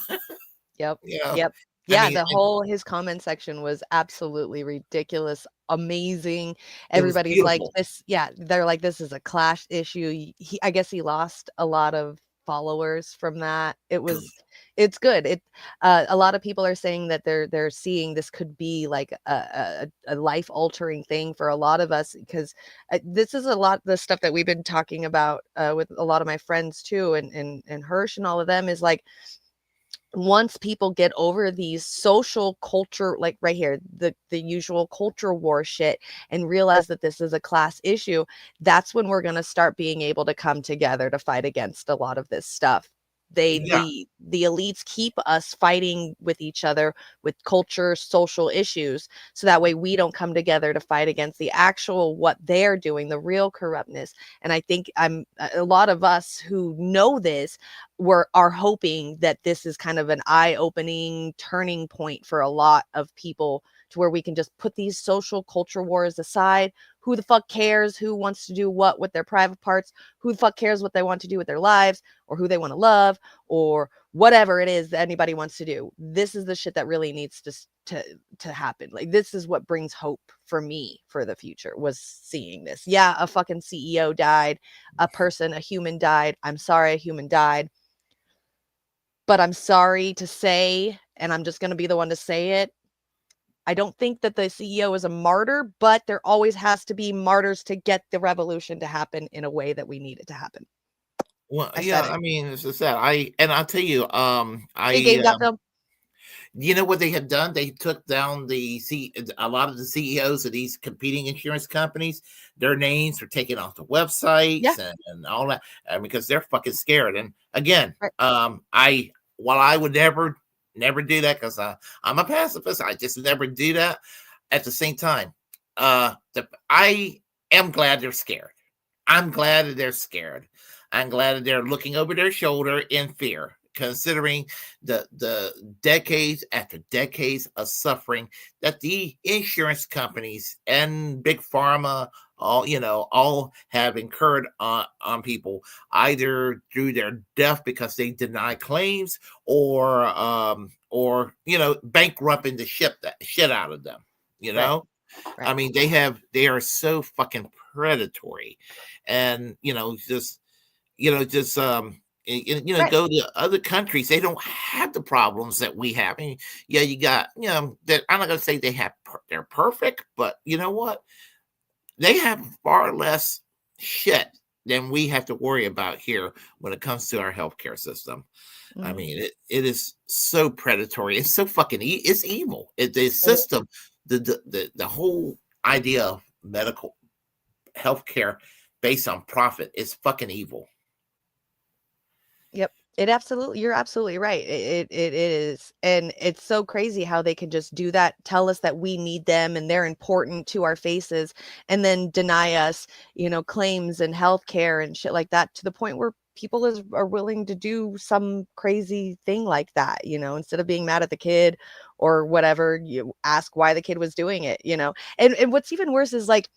S2: Yep.
S1: Yeah.
S2: Yep.
S1: I
S2: Yeah,
S1: mean,
S2: his comment section was absolutely ridiculous, amazing.
S1: it was
S2: Everybody's like
S1: beautiful.
S2: this, yeah, they're like this is a clash issue. I guess he lost a lot of followers from that. It's good. A lot of people are saying that they're seeing this could be like a life altering thing for a lot of us, because this is a lot of the stuff that we've been talking about with a lot of my friends too, and Hirsch and all of them, is like, once people get over these social culture, like right here, the usual culture war shit, and realize that this is a class issue, that's when we're going to start being able to come together to fight against a lot of this stuff.
S1: Yeah.
S2: The elites keep us fighting with each other with culture, social issues, so that way we don't come together to fight against the actual what they're doing, the real corruptness. And I think a lot of us who know this are hoping that this is kind of an eye-opening turning point for a lot of people, to where we can just put these social culture wars aside. Who the fuck cares who wants to do what with their private parts? Who the fuck cares what they want to do with their lives, or who they want to love, or whatever it is that anybody wants to do? This is the shit that really needs to happen. Like, this is what brings hope for me for the future, was seeing this. Yeah, a fucking CEO died, a human died. I'm sorry a human died. But I'm sorry to say, and I'm just going to be the one to say it, I don't think that the CEO is a martyr, but there always has to be martyrs to get the revolution to happen in a way that we need it to happen.
S1: Well,
S2: I
S1: yeah,
S2: said it.
S1: I mean, it's just that I'll tell you,
S2: Hey, Gabe, got film?
S1: you know what they have done? They took down a lot of the CEOs of these competing insurance companies. Their names were taken off the websites and all that, because they're fucking scared. And again, while I would never do that, because I'm a pacifist, I just never do that. At the same time, I am glad they're scared. I'm glad that they're scared. I'm glad that they're looking over their shoulder in fear, considering the decades after decades of suffering that the insurance companies and big pharma all have incurred on people, either through their death because they deny claims, or bankrupting the shit out of them.
S2: Right.
S1: I mean, they are so fucking predatory, and go to other countries. They don't have the problems that we have. I mean, yeah, you got, that I'm not going to say they're perfect, but you know what? They have far less shit than we have to worry about here when it comes to our healthcare system. I mean, it is so predatory. It's so fucking it's evil. The system, the whole idea of medical healthcare based on profit is fucking evil.
S2: Yep. You're absolutely right. It is. And it's so crazy how they can just do that, tell us that we need them and they're important to our faces, and then deny us, claims and healthcare and shit like that, to the point where people are willing to do some crazy thing like that, instead of being mad at the kid or whatever, you ask why the kid was doing it, and what's even worse is, like,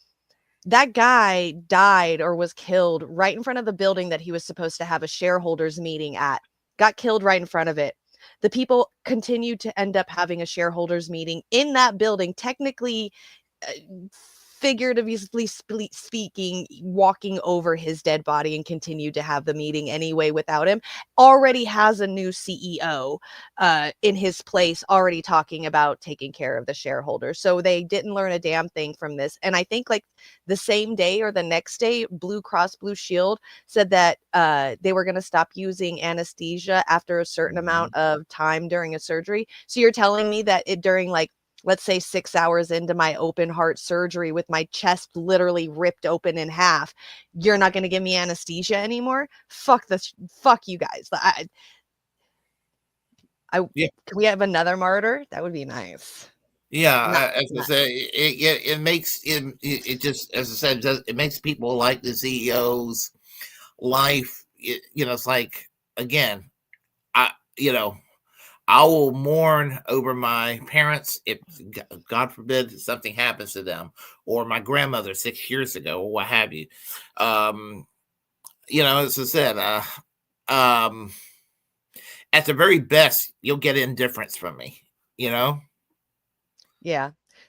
S2: that guy died or was killed right in front of the building that he was supposed to have a shareholders meeting at. Got killed right in front of it. The people continued to end up having a shareholders meeting in that building, technically figuratively speaking, walking over his dead body and continued to have the meeting anyway without him, already has a new CEO in his place, already talking about taking care of the shareholders. So they didn't learn a damn thing from this. And I think like the same day or the next day, Blue Cross Blue Shield said that they were going to stop using anesthesia after a certain amount of time during a surgery. So you're telling me that during like, let's say 6 hours into my open heart surgery with my chest literally ripped open in half, you're not going to give me anesthesia anymore? Fuck this. Fuck you guys. Can we have another martyr? That would be nice.
S1: Yeah, as I say, it makes it just, as I said, it makes people like the CEO's life. It's like, again, I will mourn over my parents if, God forbid, something happens to them, or my grandmother 6 years ago, or what have you. As I said, at the very best, you'll get indifference from me.
S2: Yeah.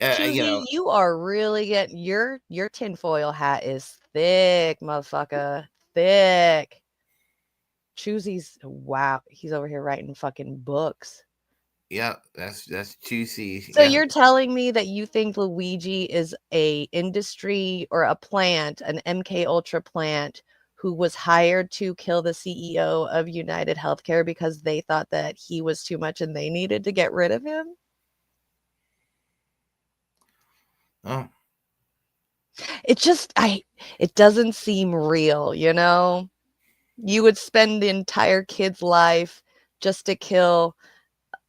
S2: Choozy, you are really getting your tinfoil hat is thick, motherfucker. Thick. Choozy's, wow, he's over here writing fucking books.
S1: Yeah, that's juicy.
S2: So you're telling me that you think Luigi is a industry or a plant, an MK Ultra plant, who was hired to kill the CEO of United Healthcare because they thought that he was too much and they needed to get rid of him?
S1: Oh.
S2: It just, it doesn't seem real, You would spend the entire kid's life just to kill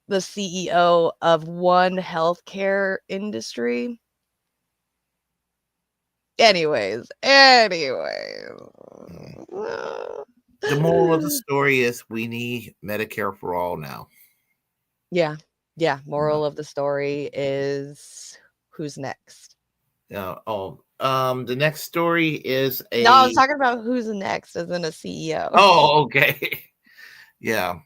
S2: the CEO of one healthcare industry. Anyways.
S1: The moral of the story is we need Medicare for all now.
S2: Yeah. Moral of the story is who's next?
S1: The next story is
S2: No, I was talking about who's next as in a CEO.
S1: Oh, okay. Yeah.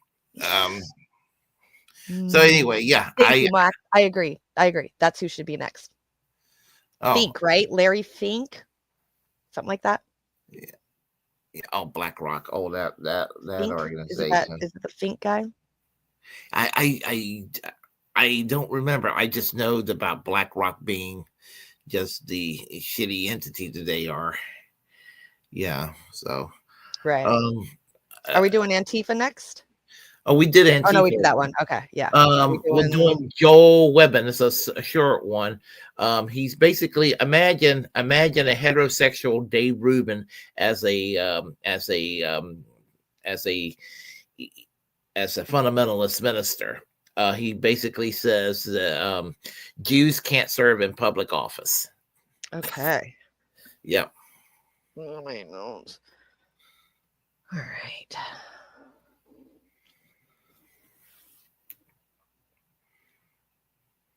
S1: So anyway, yeah.
S2: Thank you, Mark. I agree. That's who should be next. Fink, right? Larry Fink? Something like that?
S1: Yeah. Oh, BlackRock. Oh, that
S2: Fink?
S1: organization.
S2: Is it the Fink guy?
S1: I don't remember. I just know about BlackRock being just the shitty entity that they are. Yeah. So.
S2: Right. Are we doing Antifa next?
S1: Oh, we did Antifa.
S2: Oh no, we did that one. Okay, yeah.
S1: We're doing Joel Webbon. It's a short one. He's basically imagine a heterosexual Dave Rubin as a fundamentalist minister. He basically says that Jews can't serve in public office.
S2: Okay.
S1: Yeah.
S2: Oh, my nose. All right.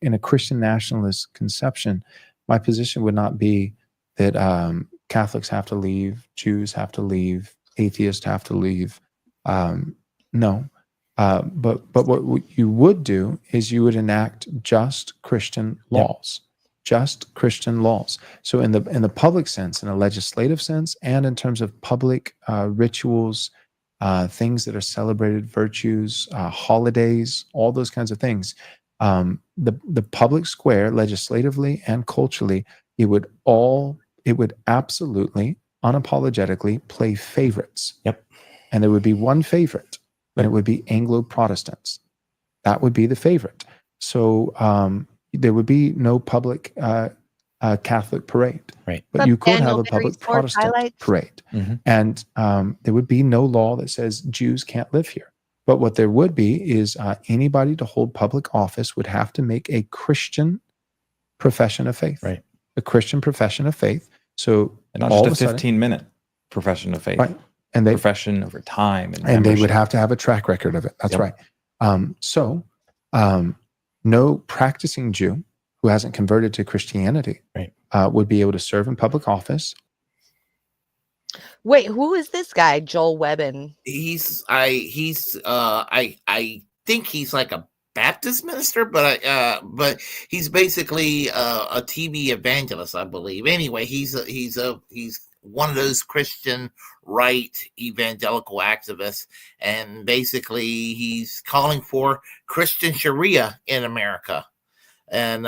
S11: In a Christian nationalist conception, my position would not be that Catholics have to leave, Jews have to leave, atheists have to leave. No. But what you would do is you would enact just Christian laws. Just Christian laws. So in the public sense, in a legislative sense, and in terms of public rituals, things that are celebrated, virtues, holidays, all those kinds of things, the public square, legislatively and culturally, it would absolutely, unapologetically play favorites.
S12: Yep.
S11: And there would be one favorite, and it would be Anglo-Protestants. That would be the favorite. So there would be no public Catholic parade.
S12: Right.
S11: But you could have a public Protestant parade. Mm-hmm. And there would be no law that says Jews can't live here. But what there would be is anybody to hold public office would have to make a Christian profession of faith.
S12: Right.
S11: A Christian profession of faith. So
S12: and not just a 15-minute profession of faith.
S11: Right. And they
S12: profession over time.
S11: And they would have to have a track record of it. That's right. So no practicing Jew who hasn't converted to Christianity would be able to serve in public office.
S2: Wait, who is this guy, Joel Webbon?
S1: I think he's like a Baptist minister, but he's basically a TV evangelist, I believe. Anyway, he's one of those Christian right evangelical activists, and basically he's calling for Christian Sharia in America, and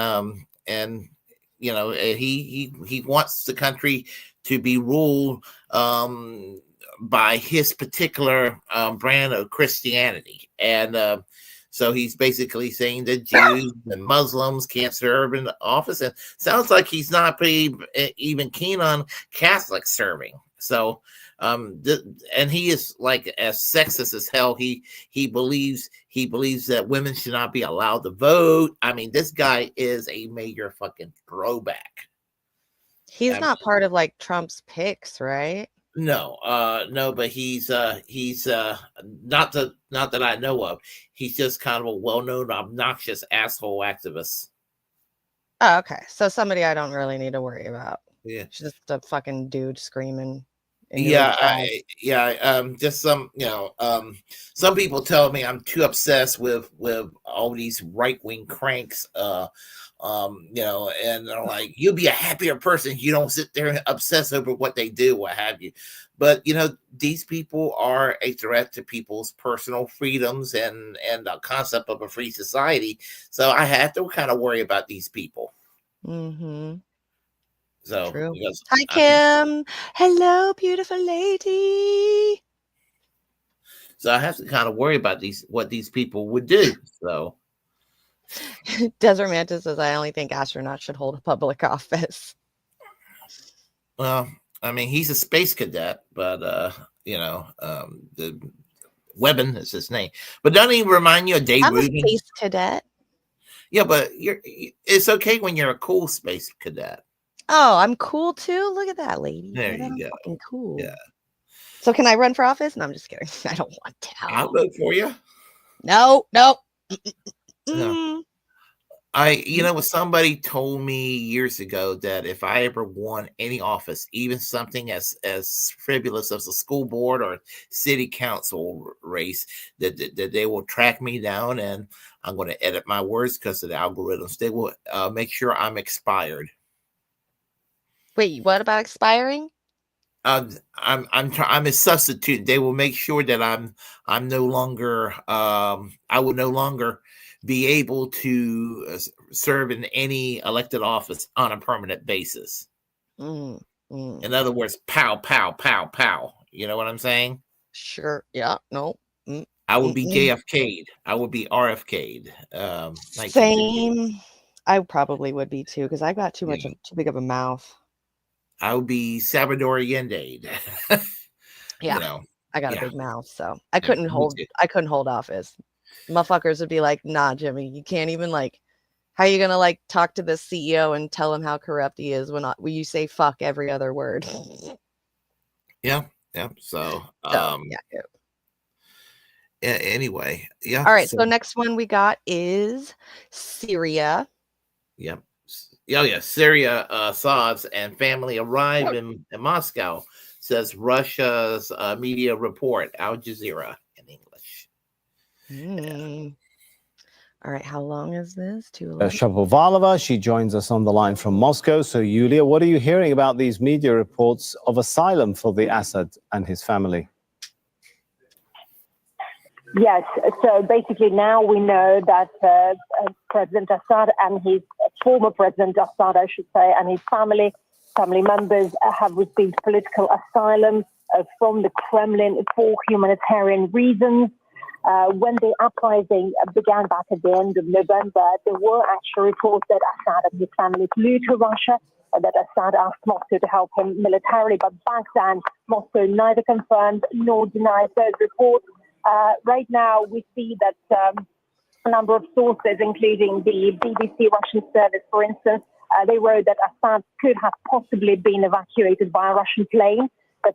S1: you know, he wants the country to be ruled by his particular brand of Christianity, and so he's basically saying that Jews and Muslims can't serve in the office, and sounds like he's not even keen on Catholics serving. So, and he is like as sexist as hell. He believes that women should not be allowed to vote. I mean, this guy is a major fucking throwback.
S2: He's not part of like Trump's picks, right?
S1: No, but he's not that I know of. He's just kind of a well-known, obnoxious asshole activist.
S2: Oh, okay. So somebody I don't really need to worry about.
S1: Yeah,
S2: just a fucking dude screaming.
S1: Just some, you know, some people tell me I'm too obsessed with all these right-wing cranks, you know, and they're like, you'll be a happier person if you don't sit there and obsess over what they do, what have you. But, you know, these people are a threat to people's personal freedoms and the concept of a free society. So I have to kind of worry about these people.
S2: Mm-hmm.
S1: So,
S2: hi, Kim. Hello, beautiful lady.
S1: So I have to kind of worry about what these people would do. So.
S2: Desert Manta says, I only think astronauts should hold a public office.
S1: Well, I mean, he's a space cadet, but you know, the Webben is his name. But doesn't he remind you of Dave Rubin?
S2: I'm a space cadet.
S1: Yeah, but it's okay when you're a cool space cadet.
S2: Oh, I'm cool too. Look at that, lady.
S1: There you go.
S2: Fucking cool.
S1: Yeah.
S2: So can I run for office? No, I'm just kidding. I don't want to.
S1: I'll vote for you.
S2: No.
S1: No. You know what, somebody told me years ago that if I ever won any office, even something as frivolous as a school board or city council race, that they will track me down, and I'm going to edit my words because of the algorithms. They will make sure I'm expired.
S2: Wait, what about expiring?
S1: I'm a substitute. They will make sure that I'm no longer I will no longer be able to serve in any elected office on a permanent basis. In other words, pow, pow, pow, pow. You know what I'm saying?
S2: Sure. Yeah. No.
S1: I would be JFK'd. I would be RFK'd.
S2: Same. I probably would be too, because I got too big of a mouth.
S1: I would be Salvador Allende.
S2: Yeah.
S1: You know,
S2: I got a big mouth, so I couldn't hold office. Motherfuckers would be like, nah, Jimmy, you can't even how are you gonna talk to the CEO and tell him how corrupt he is when you say fuck every other word?
S1: Yeah. So anyway, yeah.
S2: All right, so next one we got is Syria.
S1: Yep. Yeah. Syria, Assad's and family arrive in Moscow, says Russia's media report, Al Jazeera in English.
S2: All right, how long is this?
S13: Shapovalova, she joins us on the line from Moscow. So, Yulia, what are you hearing about these media reports of asylum for the Assad and his family?
S14: Yes, so basically now we know that President Assad and his former President Assad, I should say, and his family members have received political asylum from the Kremlin for humanitarian reasons. When the uprising began back at the end of November, there were actual reports that Assad and his family flew to Russia, that Assad asked Moscow to help him militarily, but back then Moscow neither confirmed nor denied those reports. Right now, we see that a number of sources, including the BBC Russian service, for instance, they wrote that Assad could have possibly been evacuated by a Russian plane that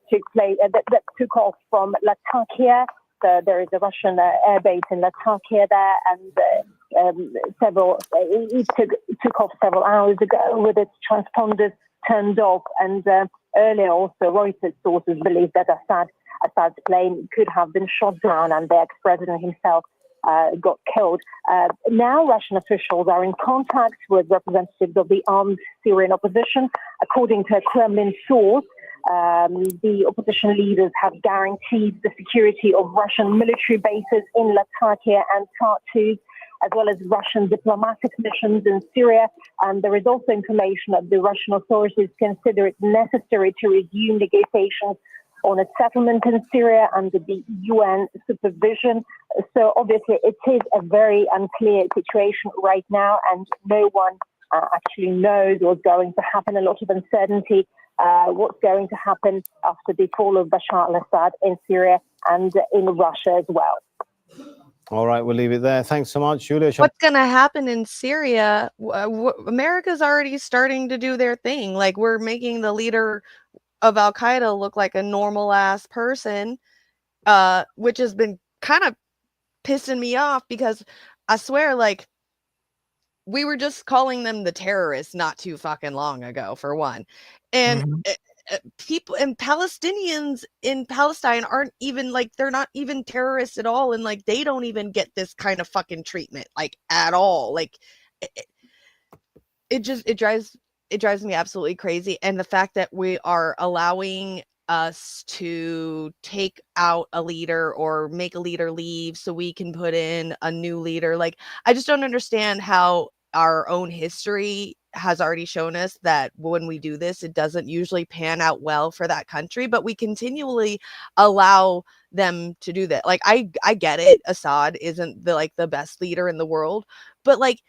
S14: took off from Latakia. So there is a Russian airbase in Latakia there, and it took off several hours ago with its transponders turned off. And earlier, also Reuters sources believe that Assad's plane could have been shot down, and the ex-president himself got killed. Now Russian officials are in contact with representatives of the armed Syrian opposition. According to a Kremlin source, the opposition leaders have guaranteed the security of Russian military bases in Latakia and Tartus, as well as Russian diplomatic missions in Syria. And there is also information that the Russian authorities consider it necessary to resume negotiations on a settlement in Syria under the UN supervision. So obviously it is a very unclear situation right now, and no one actually knows what's going to happen. A lot of uncertainty what's going to happen after the fall of Bashar al-Assad in Syria and in Russia as well.
S13: All right, we'll leave it there. Thanks so much, Julia.
S2: What's going to happen in Syria? America's already starting to do their thing. Like, we're making the leader of Al-Qaeda look like a normal ass person, which has been kind of pissing me off, because I swear, like, we were just calling them the terrorists not too fucking long ago, for one. And people and Palestinians in Palestine aren't even, like, they're not even terrorists at all, and like they don't even get this kind of fucking treatment, like, at all. Like, it drives me absolutely crazy. And the fact that we are allowing us to take out a leader or make a leader leave so we can put in a new leader, like, I just don't understand how our own history has already shown us that when we do this, it doesn't usually pan out well for that country, but we continually allow them to do that. Like, I get it. Assad isn't the best leader in the world, but like,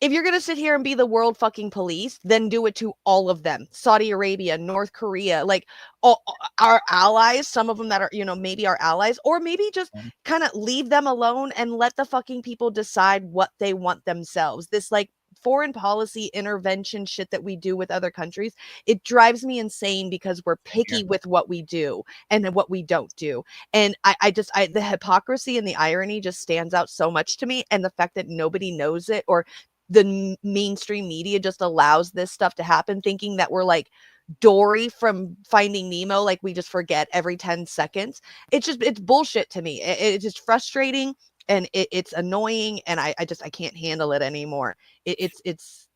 S2: if you're going to sit here and be the world fucking police, then do it to all of them. Saudi Arabia, North Korea, like, all our allies, some of them that are, maybe our allies, or maybe just kind of leave them alone and let the fucking people decide what they want themselves. This, like, foreign policy intervention shit that we do with other countries, it drives me insane, because we're picky with what we do and what we don't do. And the hypocrisy and the irony just stands out so much to me. And the fact that nobody knows it, or the mainstream media just allows this stuff to happen, thinking that we're like Dory from Finding Nemo, like we just forget every 10 seconds. It's bullshit to me. It's just frustrating, and it's annoying, and I can't handle it anymore. It's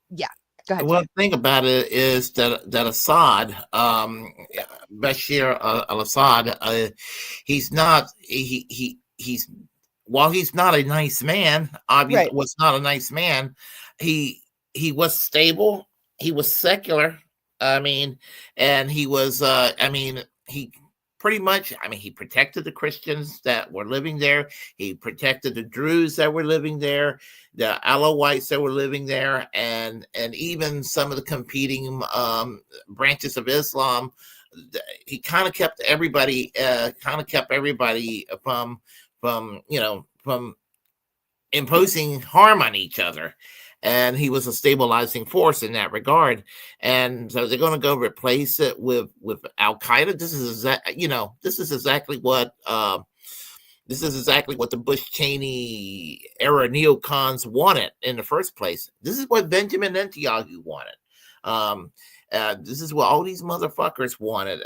S2: yeah. Go ahead.
S1: Well, the thing about it is that Assad, Bashir al-Assad, he's while he's not a nice man, obviously was not a nice man. He was stable. He was secular. I mean, and he was. He pretty much. He protected the Christians that were living there. He protected the Druze that were living there, the Alawites that were living there, and even some of the competing branches of Islam. He kind of kept everybody. From imposing harm on each other, and he was a stabilizing force in that regard. And so they're going to go replace it with Al Qaeda. This is exactly what the Bush Cheney era neocons wanted in the first place. This is what Benjamin Netanyahu wanted. This is what all these motherfuckers wanted.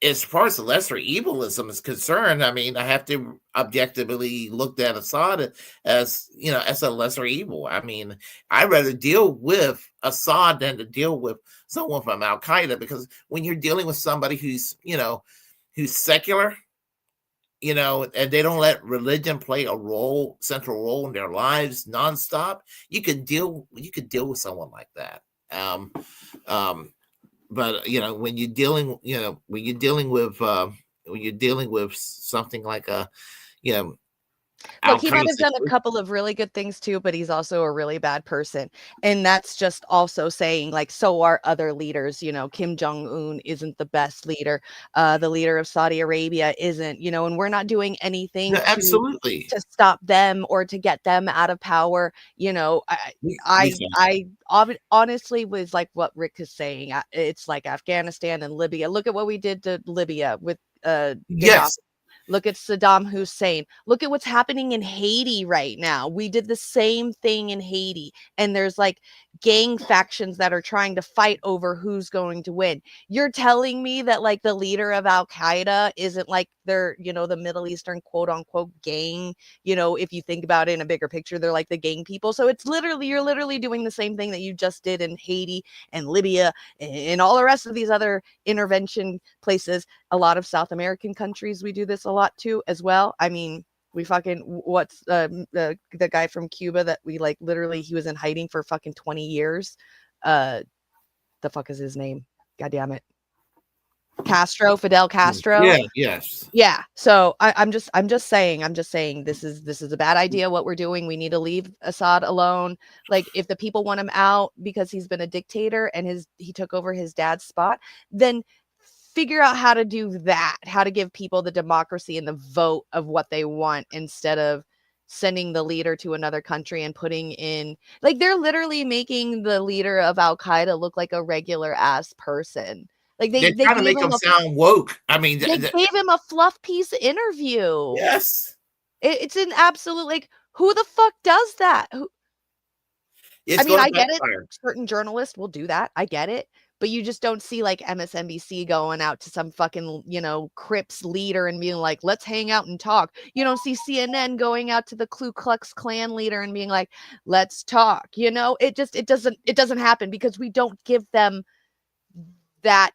S1: As far as the lesser evilism is concerned, I have to objectively look at Assad as a lesser evil. I'd rather deal with Assad than to deal with someone from Al Qaeda, because when you're dealing with somebody who's secular, and they don't let religion play a central role in their lives nonstop, you could deal with someone like that. But when you're dealing with something like
S2: look, he might have done a couple of really good things too, but he's also a really bad person. And that's just also saying, like, so are other leaders. Kim Jong-un isn't the best leader. The leader of Saudi Arabia isn't, and we're not doing anything to stop them or to get them out of power. I honestly was like what Rick is saying. It's like Afghanistan and Libya. Look at what we did to Libya with
S1: yes.
S2: Look at Saddam Hussein. Look at what's happening in Haiti right now. We did the same thing in Haiti. And there's like gang factions that are trying to fight over who's going to win. You're telling me that like the leader of Al-Qaeda isn't like they're, the Middle Eastern quote unquote gang, if you think about it in a bigger picture, they're like the gang people. So you're literally doing the same thing that you just did in Haiti and Libya and all the rest of these other intervention places. A lot of South American countries, we do this a lot too as well. I mean, we fucking, what's the guy from Cuba that we like literally, he was in hiding for fucking 20 years. The fuck is his name? God damn it. Fidel Castro.
S1: Yeah, yes.
S2: Yeah. So I'm just saying this is a bad idea what we're doing. We need to leave Assad alone. Like if the people want him out because he's been a dictator and he took over his dad's spot, then figure out how to do that, how to give people the democracy and the vote of what they want instead of sending the leader to another country and putting in, like, they're literally making the leader of Al-Qaeda look like a regular ass person. Like they
S1: trying to make him sound woke. I mean,
S2: they gave him a fluff piece interview.
S1: Yes.
S2: It's an absolute, like, who the fuck does that? I mean, I get it. Certain journalists will do that. I get it. But you just don't see like MSNBC going out to some fucking, Crips leader and being like, let's hang out and talk. You don't see CNN going out to the Ku Klux Klan leader and being like, let's talk. It doesn't happen because we don't give them that.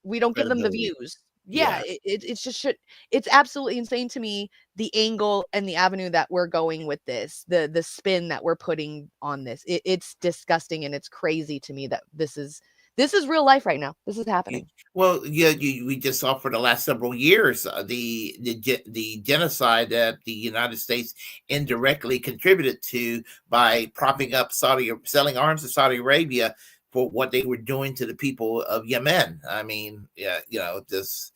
S2: We don't give them the views. Yeah. It's just it's absolutely insane to me, the angle and the avenue that we're going with this, the spin that we're putting on this. It's disgusting and it's crazy to me that this is real life right now. This is happening.
S1: Well, yeah, we just saw for the last several years the genocide that the United States indirectly contributed to by propping up selling arms to Saudi Arabia for what they were doing to the people of Yemen. I mean, just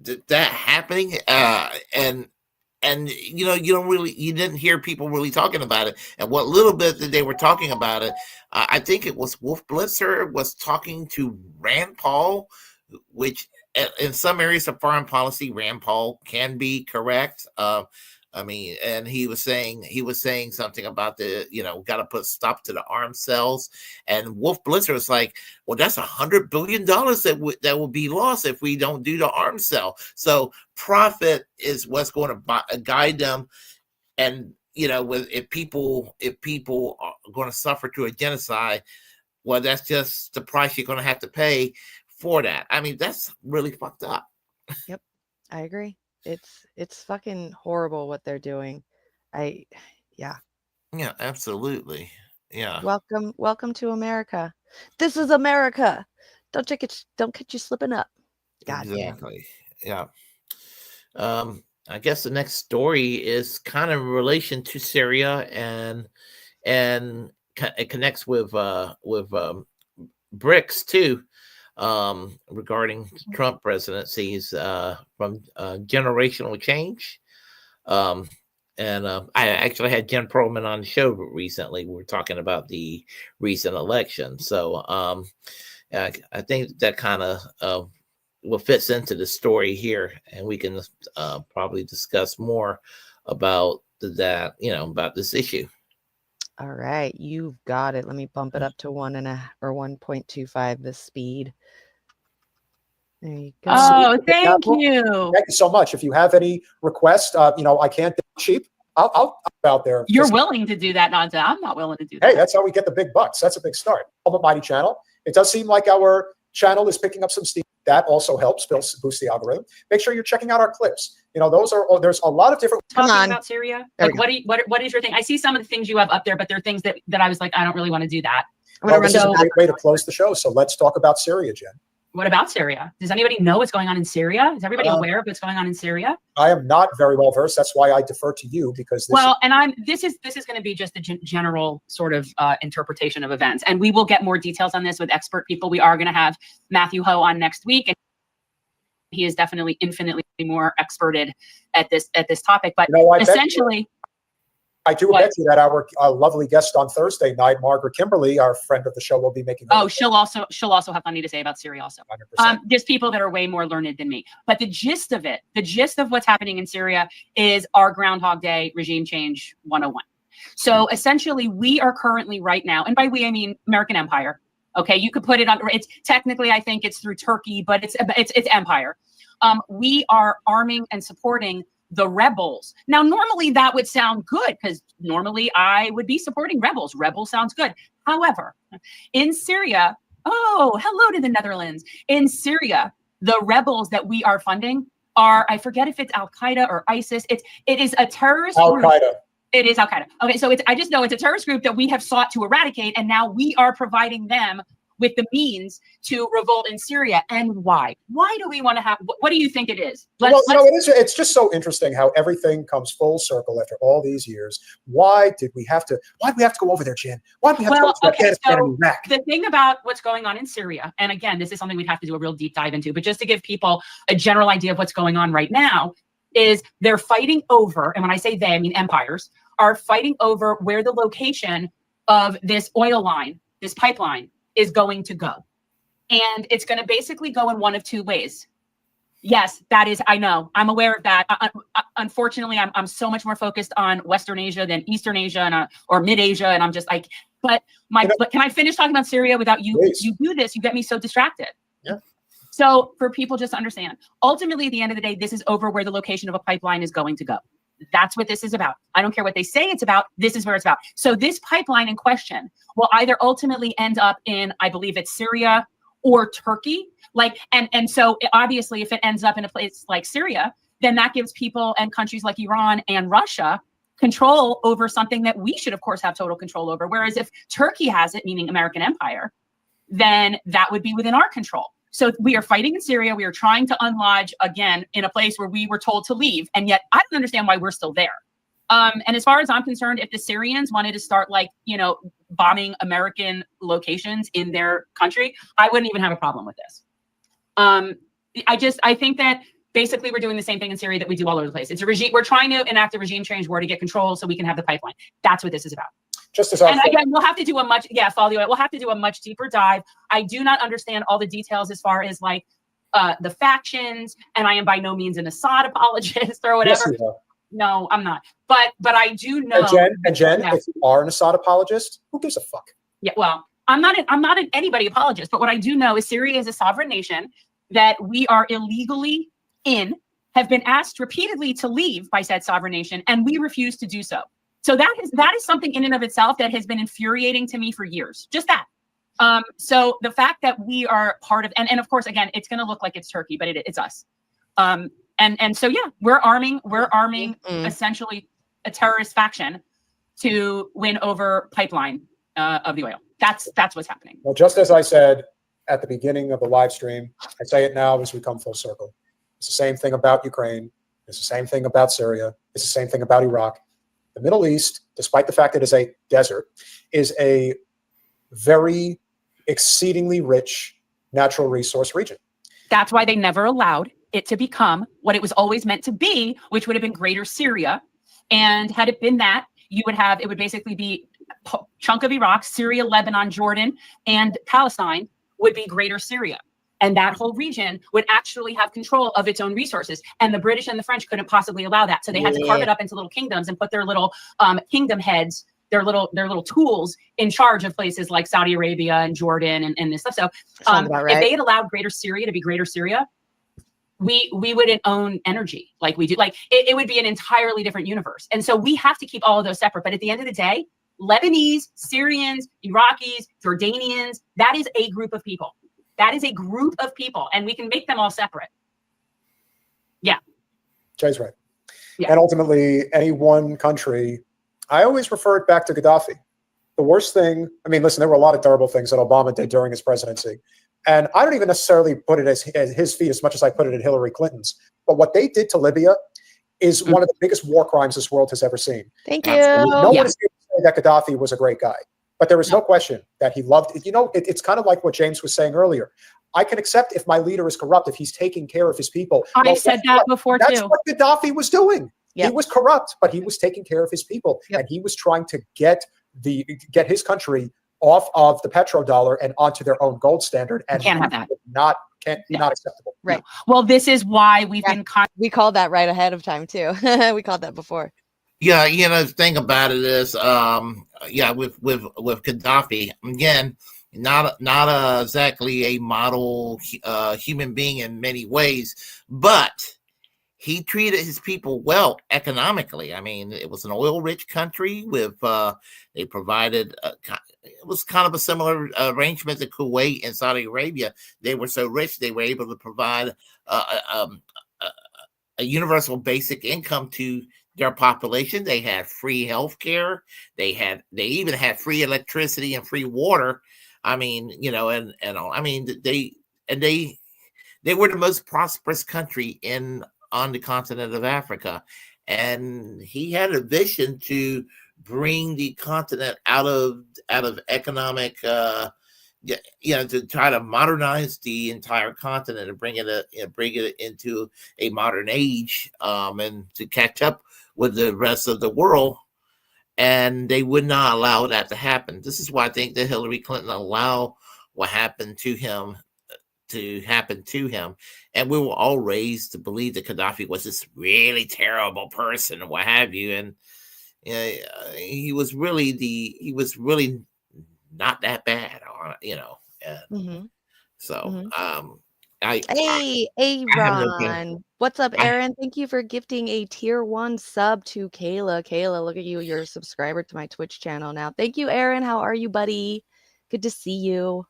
S1: that happening, and you didn't hear people really talking about it. And what little bit that they were talking about it, I think it was Wolf Blitzer was talking to Rand Paul, which in some areas of foreign policy, Rand Paul can be correct. I mean, and he was saying something about got to put stop to the arms sales. And Wolf Blitzer was like, well, that's $100 billion that will be lost if we don't do the arms sale. So profit is what's going to guide them. And, if people are going to suffer through a genocide, well, that's just the price you're going to have to pay for that. I mean, that's really fucked up.
S2: Yep, I agree. It's fucking horrible what they're doing. Yeah,
S1: absolutely. Yeah.
S2: Welcome to America. This is America. Don't catch you slipping up. God
S1: exactly. Damn. Yeah. I guess the next story is kind of in relation to Syria and it connects with BRICS too. Regarding Trump presidencies from generational change. And I actually had Jen Perlman on the show recently. We were talking about the recent election. So I think that kind of fits into the story here, and we can probably discuss more about that, about this issue.
S2: All right, you've got it. Let me bump it up to 1.25 the speed. There you go.
S15: Oh, thank you. Thank you so much. If you have any requests, I can't be cheap. I'll out there. You're willing to do that, Nanda. I'm not willing to do that. Hey, that's how we get the big bucks. That's a big start. Almighty channel. It does seem like our channel is picking up some steam. That also helps boost the algorithm. Make sure you're checking out our clips. There's a lot of different
S16: talking about Syria. Like, what is your thing? I see some of the things you have up there, but there are things that I was like, I don't really want to do that.
S15: Well, this is a great way to close the show. So let's talk about Syria, Jen.
S16: What about Syria? Does anybody know what's going on in Syria? Is everybody aware of what's going on in Syria?
S15: I am not very well versed. That's why I defer to you, because
S16: this is going to be just a general sort of interpretation of events, and we will get more details on this with expert people. We are going to have Matthew Ho on next week, and he is definitely infinitely more experted at this topic. But essentially,
S15: I do bet you that our lovely guest on Thursday night, Margaret Kimberly, our friend of the show, will be making.
S16: She'll also have plenty to say about Syria also. 100%. There's people that are way more learned than me. But the gist of what's happening in Syria is our Groundhog Day regime change 101. So essentially, we are currently right now, and by we I mean American Empire. Okay, you could put it on. It's technically, I think it's through Turkey, but it's empire. We are arming and supporting the rebels. Now, normally that would sound good because normally I would be supporting rebels. Rebel sounds good. However, in Syria, oh, hello to the Netherlands. In Syria, the rebels that we are funding are, I forget if it's Al Qaeda or ISIS. It is a terrorist group.
S15: Al Qaeda.
S16: It is Al Qaeda. Okay, so I just know it's a terrorist group that we have sought to eradicate, and now we are providing them with the means to revolt in Syria. And why? Why do we want to have? What do you think it is?
S15: It's just so interesting how everything comes full circle after all these years. Why did we have to? Why do we have to go over there, Jan? Why do we have to go to Afghanistan and Iraq?
S16: The thing about what's going on in Syria, and again, this is something we'd have to do a real deep dive into, but just to give people a general idea of what's going on right now, is they're fighting over, and when I say they, I mean empires, are fighting over where the location of this oil line, this pipeline, is going to go. And it's going to basically go in one of two ways. Yes, that is, I know, I'm aware of that. Unfortunately, I'm so much more focused on Western Asia than Eastern Asia or Mid-Asia. And I'm just like, but can I finish talking about Syria without you? Please. You do this, you get me so distracted.
S15: Yeah.
S16: So for people just to understand, ultimately, at the end of the day, this is over where the location of a pipeline is going to go. That's what this is about. I don't care what they say it's about. This is where it's about. So this pipeline in question will either ultimately end up in, I believe it's Syria or Turkey. And so obviously if it ends up in a place like Syria, then that gives people and countries like Iran and Russia control over something that we should of course have total control over. Whereas if Turkey has it, meaning American Empire, then that would be within our control. So we are fighting in Syria. We are trying to unlodge again in a place where we were told to leave. And yet I don't understand why we're still there. And as far as I'm concerned, if the Syrians wanted to start bombing American locations in their country, I wouldn't even have a problem with this. I think that basically we're doing the same thing in Syria that we do all over the place. It's a regime. We're trying to enact a regime change war to get control so we can have the pipeline. That's what this is about. And again, we'll have to do we'll have to do a much deeper dive. I do not understand all the details as far as the factions, and I am by no means an Assad apologist or whatever.
S15: Yes,
S16: no, I'm not. But I do know.
S15: And Jen, if you are an Assad apologist, who gives a fuck?
S16: Yeah, well, I'm not an anybody apologist, but what I do know is Syria is a sovereign nation that we are illegally in, have been asked repeatedly to leave by said sovereign nation, and we refuse to do so. So that is something in and of itself that has been infuriating to me for years. Just that. So the fact that we are part of, and of course, again, it's going to look like it's Turkey, but it's us. And so yeah, we're arming essentially a terrorist faction to win over pipeline of the oil. That's what's happening.
S15: Well, just as I said at the beginning of the live stream, I say it now as we come full circle. It's the same thing about Ukraine. It's the same thing about Syria. It's the same thing about Iraq. The Middle East, despite the fact that it is a desert, is a very exceedingly rich natural resource region.
S16: That's why they never allowed it to become what it was always meant to be, which would have been Greater Syria. And had it been that, it would basically be a chunk of Iraq, Syria, Lebanon, Jordan, and Palestine would be Greater Syria. And that whole region would actually have control of its own resources. And the British and the French couldn't possibly allow that. So they had to carve it up into little kingdoms and put their little kingdom heads, their little tools in charge of places like Saudi Arabia and Jordan and this stuff. So if they had allowed Greater Syria to be Greater Syria, we wouldn't own energy like we do. It would be an entirely different universe. And so we have to keep all of those separate. But at the end of the day, Lebanese, Syrians, Iraqis, Jordanians, that is a group of people. That is a group of people, and we can make them all separate. Yeah.
S15: Jay's right. Yeah. And ultimately, any one country, I always refer it back to Gaddafi. The worst thing, I mean, listen, there were a lot of terrible things that Obama did during his presidency. And I don't even necessarily put it as his feet as much as I put it at Hillary Clinton's. But what they did to Libya is one of the biggest war crimes this world has ever seen.
S2: Thank you.
S15: No one is going to say that Gaddafi was a great guy. But there was no question that he loved it. It's kind of like what James was saying earlier. I can accept if my leader is corrupt, if he's taking care of his people.
S16: I said that before, too.
S15: That's what Gaddafi was doing. Yep. He was corrupt, but he was taking care of his people. Yep. And he was trying to get his country off of the petrodollar and onto their own gold standard. And
S16: can't have that.
S15: Not acceptable.
S2: Right.
S16: No. Well, this is why we called
S2: that right ahead of time, too. We called that before.
S1: Yeah, the thing about it is, yeah, with Gaddafi, again, not exactly a model human being in many ways, but he treated his people well economically. I mean, it was an oil-rich country with they provided. It was kind of a similar arrangement to Kuwait and Saudi Arabia. They were so rich they were able to provide a universal basic income to their population. They had free health care. They even had free electricity and free water. I mean, and all. I mean, they were the most prosperous country on the continent of Africa, and he had a vision to bring the continent out of economic to try to modernize the entire continent and bring it into a modern age, and to catch up with the rest of the world. And they would not allow that to happen. This is why I think that Hillary Clinton allowed what happened to him to happen to him. And we were all raised to believe that Gaddafi was this really terrible person and what have you. And he was really not that bad, So
S2: Hey, Ron. What's up, Aaron? Thank you for gifting a tier 1 sub to Kayla. Kayla, look at you. You're a subscriber to my Twitch channel now. Thank you, Aaron. How are you, buddy? Good to see you.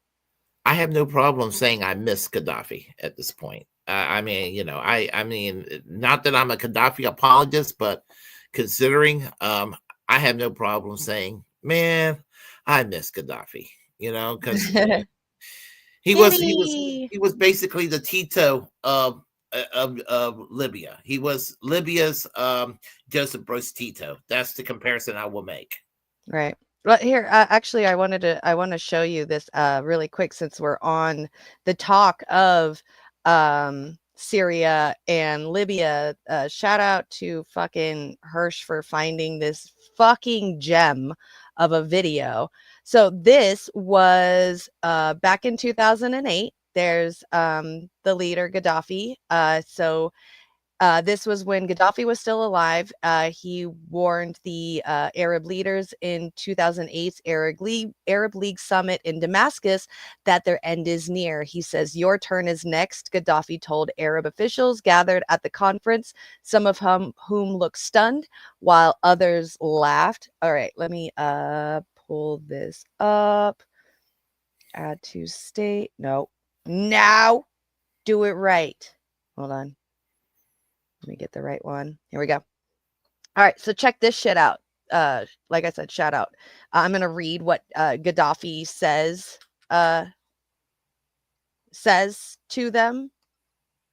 S1: I have no problem saying I miss Gaddafi at this point. I mean, I mean, not that I'm a Gaddafi apologist, but considering, I have no problem saying, man, I miss Gaddafi. Because he was basically the Tito of Libya. He was Libya's Joseph Broz Tito. That's the comparison I will make.
S2: Right. Well, here, actually, I want to show you this really quick, since we're on the talk of Syria and Libya. Shout out to fucking Hirsch for finding this fucking gem of a video. So this was back in 2008. There's the leader Gaddafi. This was when Gaddafi was still alive. He warned the Arab leaders in 2008's Arab League summit in Damascus that their end is near. He says, "Your turn is next," Gaddafi told Arab officials gathered at the conference, some of whom looked stunned while others laughed. All right, let me pull this up. Add to state. No. Now do it right. Hold on. Let me get the right one. Here we go. All right, so check this shit out. Like I said, shout out. I'm gonna read what Gaddafi says to them,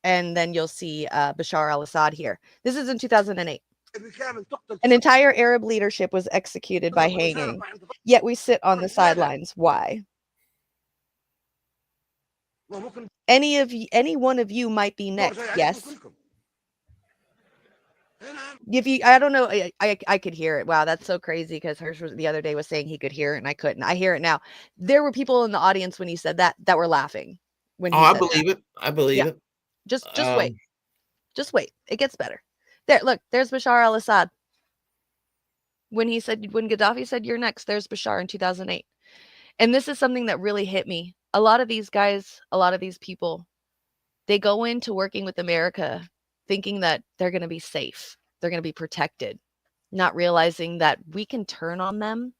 S2: and then you'll see Bashar al-Assad here. This is in 2008. An entire Arab leadership was executed by hanging, yet we sit on the sidelines. Why? Any one of you might be next. Yes. I don't know. I could hear it. Wow, that's so crazy, because Hirsch the other day was saying he could hear it and I couldn't. I hear it now. There were people in the audience when he said that were laughing.
S1: I believe it. I believe it.
S2: Just wait. Just wait. It gets better. There, look, there's Bashar al-Assad. When Gaddafi said, "You're next," there's Bashar in 2008. And this is something that really hit me. A lot of these guys, a lot of these people, they go into working with America thinking that they're going to be safe. They're going to be protected, not realizing that we can turn on them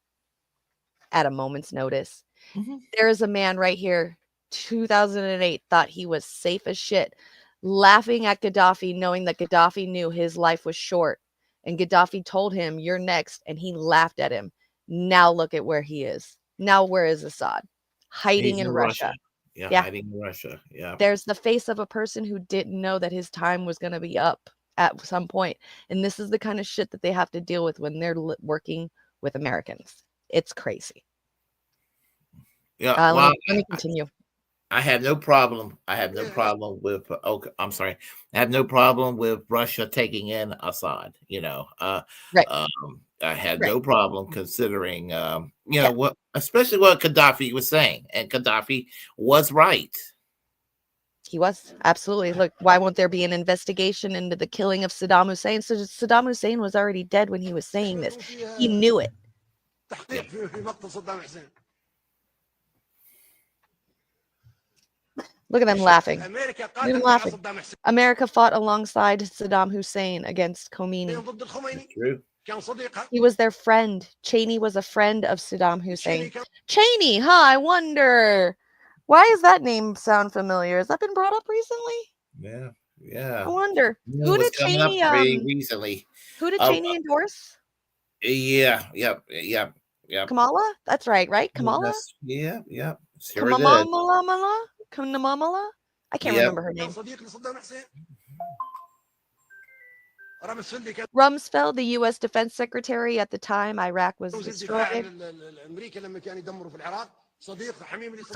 S2: at a moment's notice. Mm-hmm. There is a man right here, 2008, thought he was safe as shit, laughing at Gaddafi, knowing that Gaddafi knew his life was short. And Gaddafi told him, "You're next." And he laughed at him. Now look at where he is. Now where is Assad? Hiding in Russia.
S1: Yeah, hiding in Russia. Yeah.
S2: There's the face of a person who didn't know that his time was going to be up at some point. And this is the kind of shit that they have to deal with when they're working with Americans. It's crazy.
S1: Yeah.
S2: Let me continue.
S1: I have no problem. I have no problem with. Okay, I'm sorry. I have no problem with Russia taking in Assad.
S2: Right.
S1: I had no problem considering, especially what Gaddafi was saying, and Gaddafi was right.
S2: He was, absolutely. Look, why won't there be an investigation into the killing of Saddam Hussein? So Saddam Hussein was already dead when he was saying this. He knew it. Look at them laughing. Look at them laughing. America fought alongside Saddam Hussein against Khomeini.
S1: True.
S2: He was their friend. Cheney was a friend of Saddam Hussein. Cheney, huh? I wonder. Why does that name sound familiar? Has that been brought up recently?
S1: Yeah.
S2: I wonder.
S1: You know,
S2: Who
S1: it was
S2: did
S1: coming up
S2: Cheney
S1: very recently.
S2: who did Cheney endorse?
S1: Yeah.
S2: Kamala? That's right? Kamala?
S1: Yeah. Sure did.
S2: Kamala? I can't
S1: Yep.
S2: remember her name. Rumsfeld, the U.S. Defense Secretary at the time Iraq was destroyed.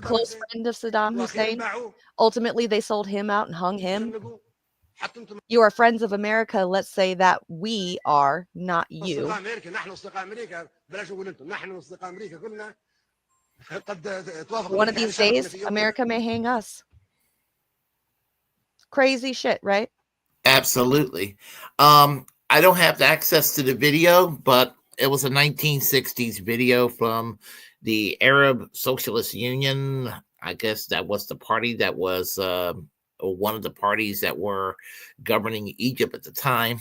S2: Close friend of Saddam Hussein. Ultimately, they sold him out and hung him. You are friends of America. Let's say that we are, not you. One of these days, America may hang us. Crazy shit, right?
S1: Absolutely. I don't have access to the video, but it was a 1960s video from the Arab Socialist Union. I guess that was the party that was one of the parties that were governing Egypt at the time.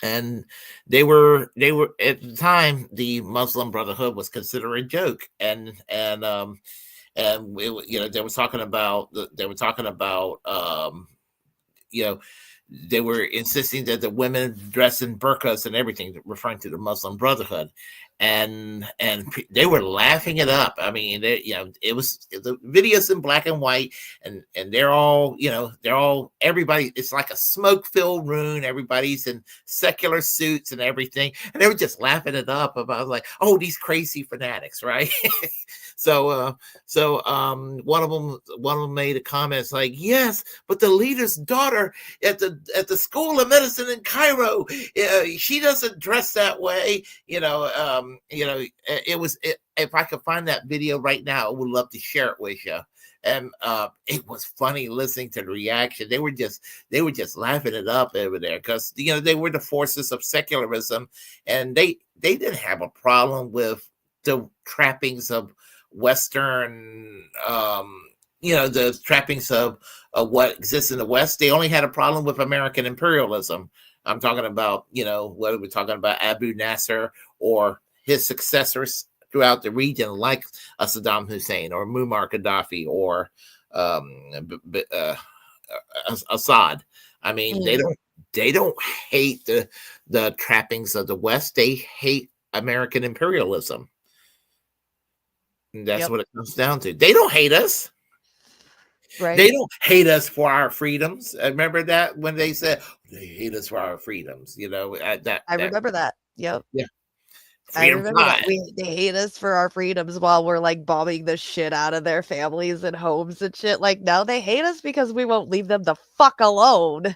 S1: And they were at the time, the Muslim Brotherhood was considered a joke. And they were talking about they were insisting that the women dress in burqas and everything, referring to the Muslim Brotherhood, and they were laughing it up. I mean, it was the videos in black and white, and they're all everybody. It's like a smoke-filled room. Everybody's in secular suits and everything, and they were just laughing it up about like, oh, these crazy fanatics, right? So one of them made a comment. It's like, yes, but the leader's daughter at the School of Medicine in Cairo, she doesn't dress that way. If I could find that video right now, I would love to share it with you. And it was funny listening to the reaction. They were just laughing it up over there because they were the forces of secularism, and they didn't have a problem with the trappings of Western, the trappings of what exists in the West. They only had a problem with American imperialism. I'm talking about, whether we're talking about Abu Nasser or his successors throughout the region, like Saddam Hussein or Muammar Gaddafi or Assad. I mean, they don't hate the trappings of the West. They hate American imperialism. And that's what it comes down to. They don't hate us.
S2: Right.
S1: They don't hate us for our freedoms. I remember that when they said they hate us for our freedoms. I
S2: remember that. Yep.
S1: Yeah.
S2: I remember that. They hate us for our freedoms while we're like bombing the shit out of their families and homes and shit. Like, no, they hate us because we won't leave them the fuck alone.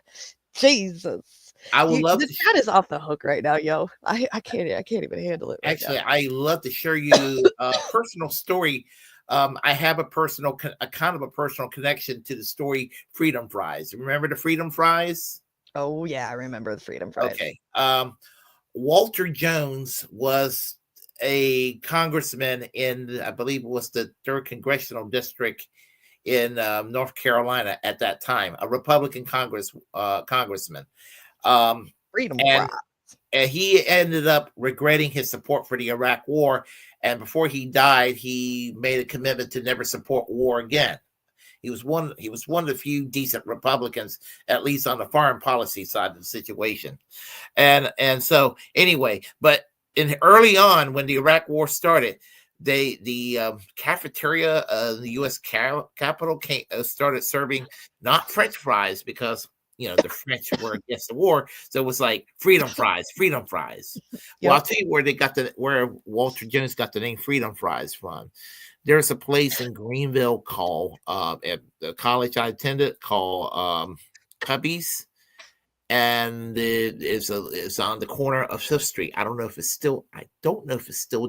S2: Jesus.
S1: I would love
S2: the chat is off the hook right now, yo. I can't even handle it.
S1: Actually, I love to share you a personal story. I have a kind of a personal connection to the story Freedom Fries. Remember the Freedom Fries?
S2: Oh yeah, I remember the Freedom Fries.
S1: Okay. Walter Jones was a congressman in, I believe it was the 3rd Congressional District in North Carolina at that time, a Republican congressman.
S2: Freedom
S1: and he ended up regretting his support for the Iraq War. And before he died, he made a commitment to never support war again. He was one of the few decent Republicans, at least on the foreign policy side of the situation. And so anyway, but early on when the Iraq War started, the cafeteria of the U.S. Capitol started serving not French fries because the French were against the war, so it was like freedom fries. Well, I'll tell you where Walter Jones got the name Freedom Fries from. There's a place in Greenville called at the college I attended called Cubby's, and it's on the corner of Fifth Street. I don't know if it's still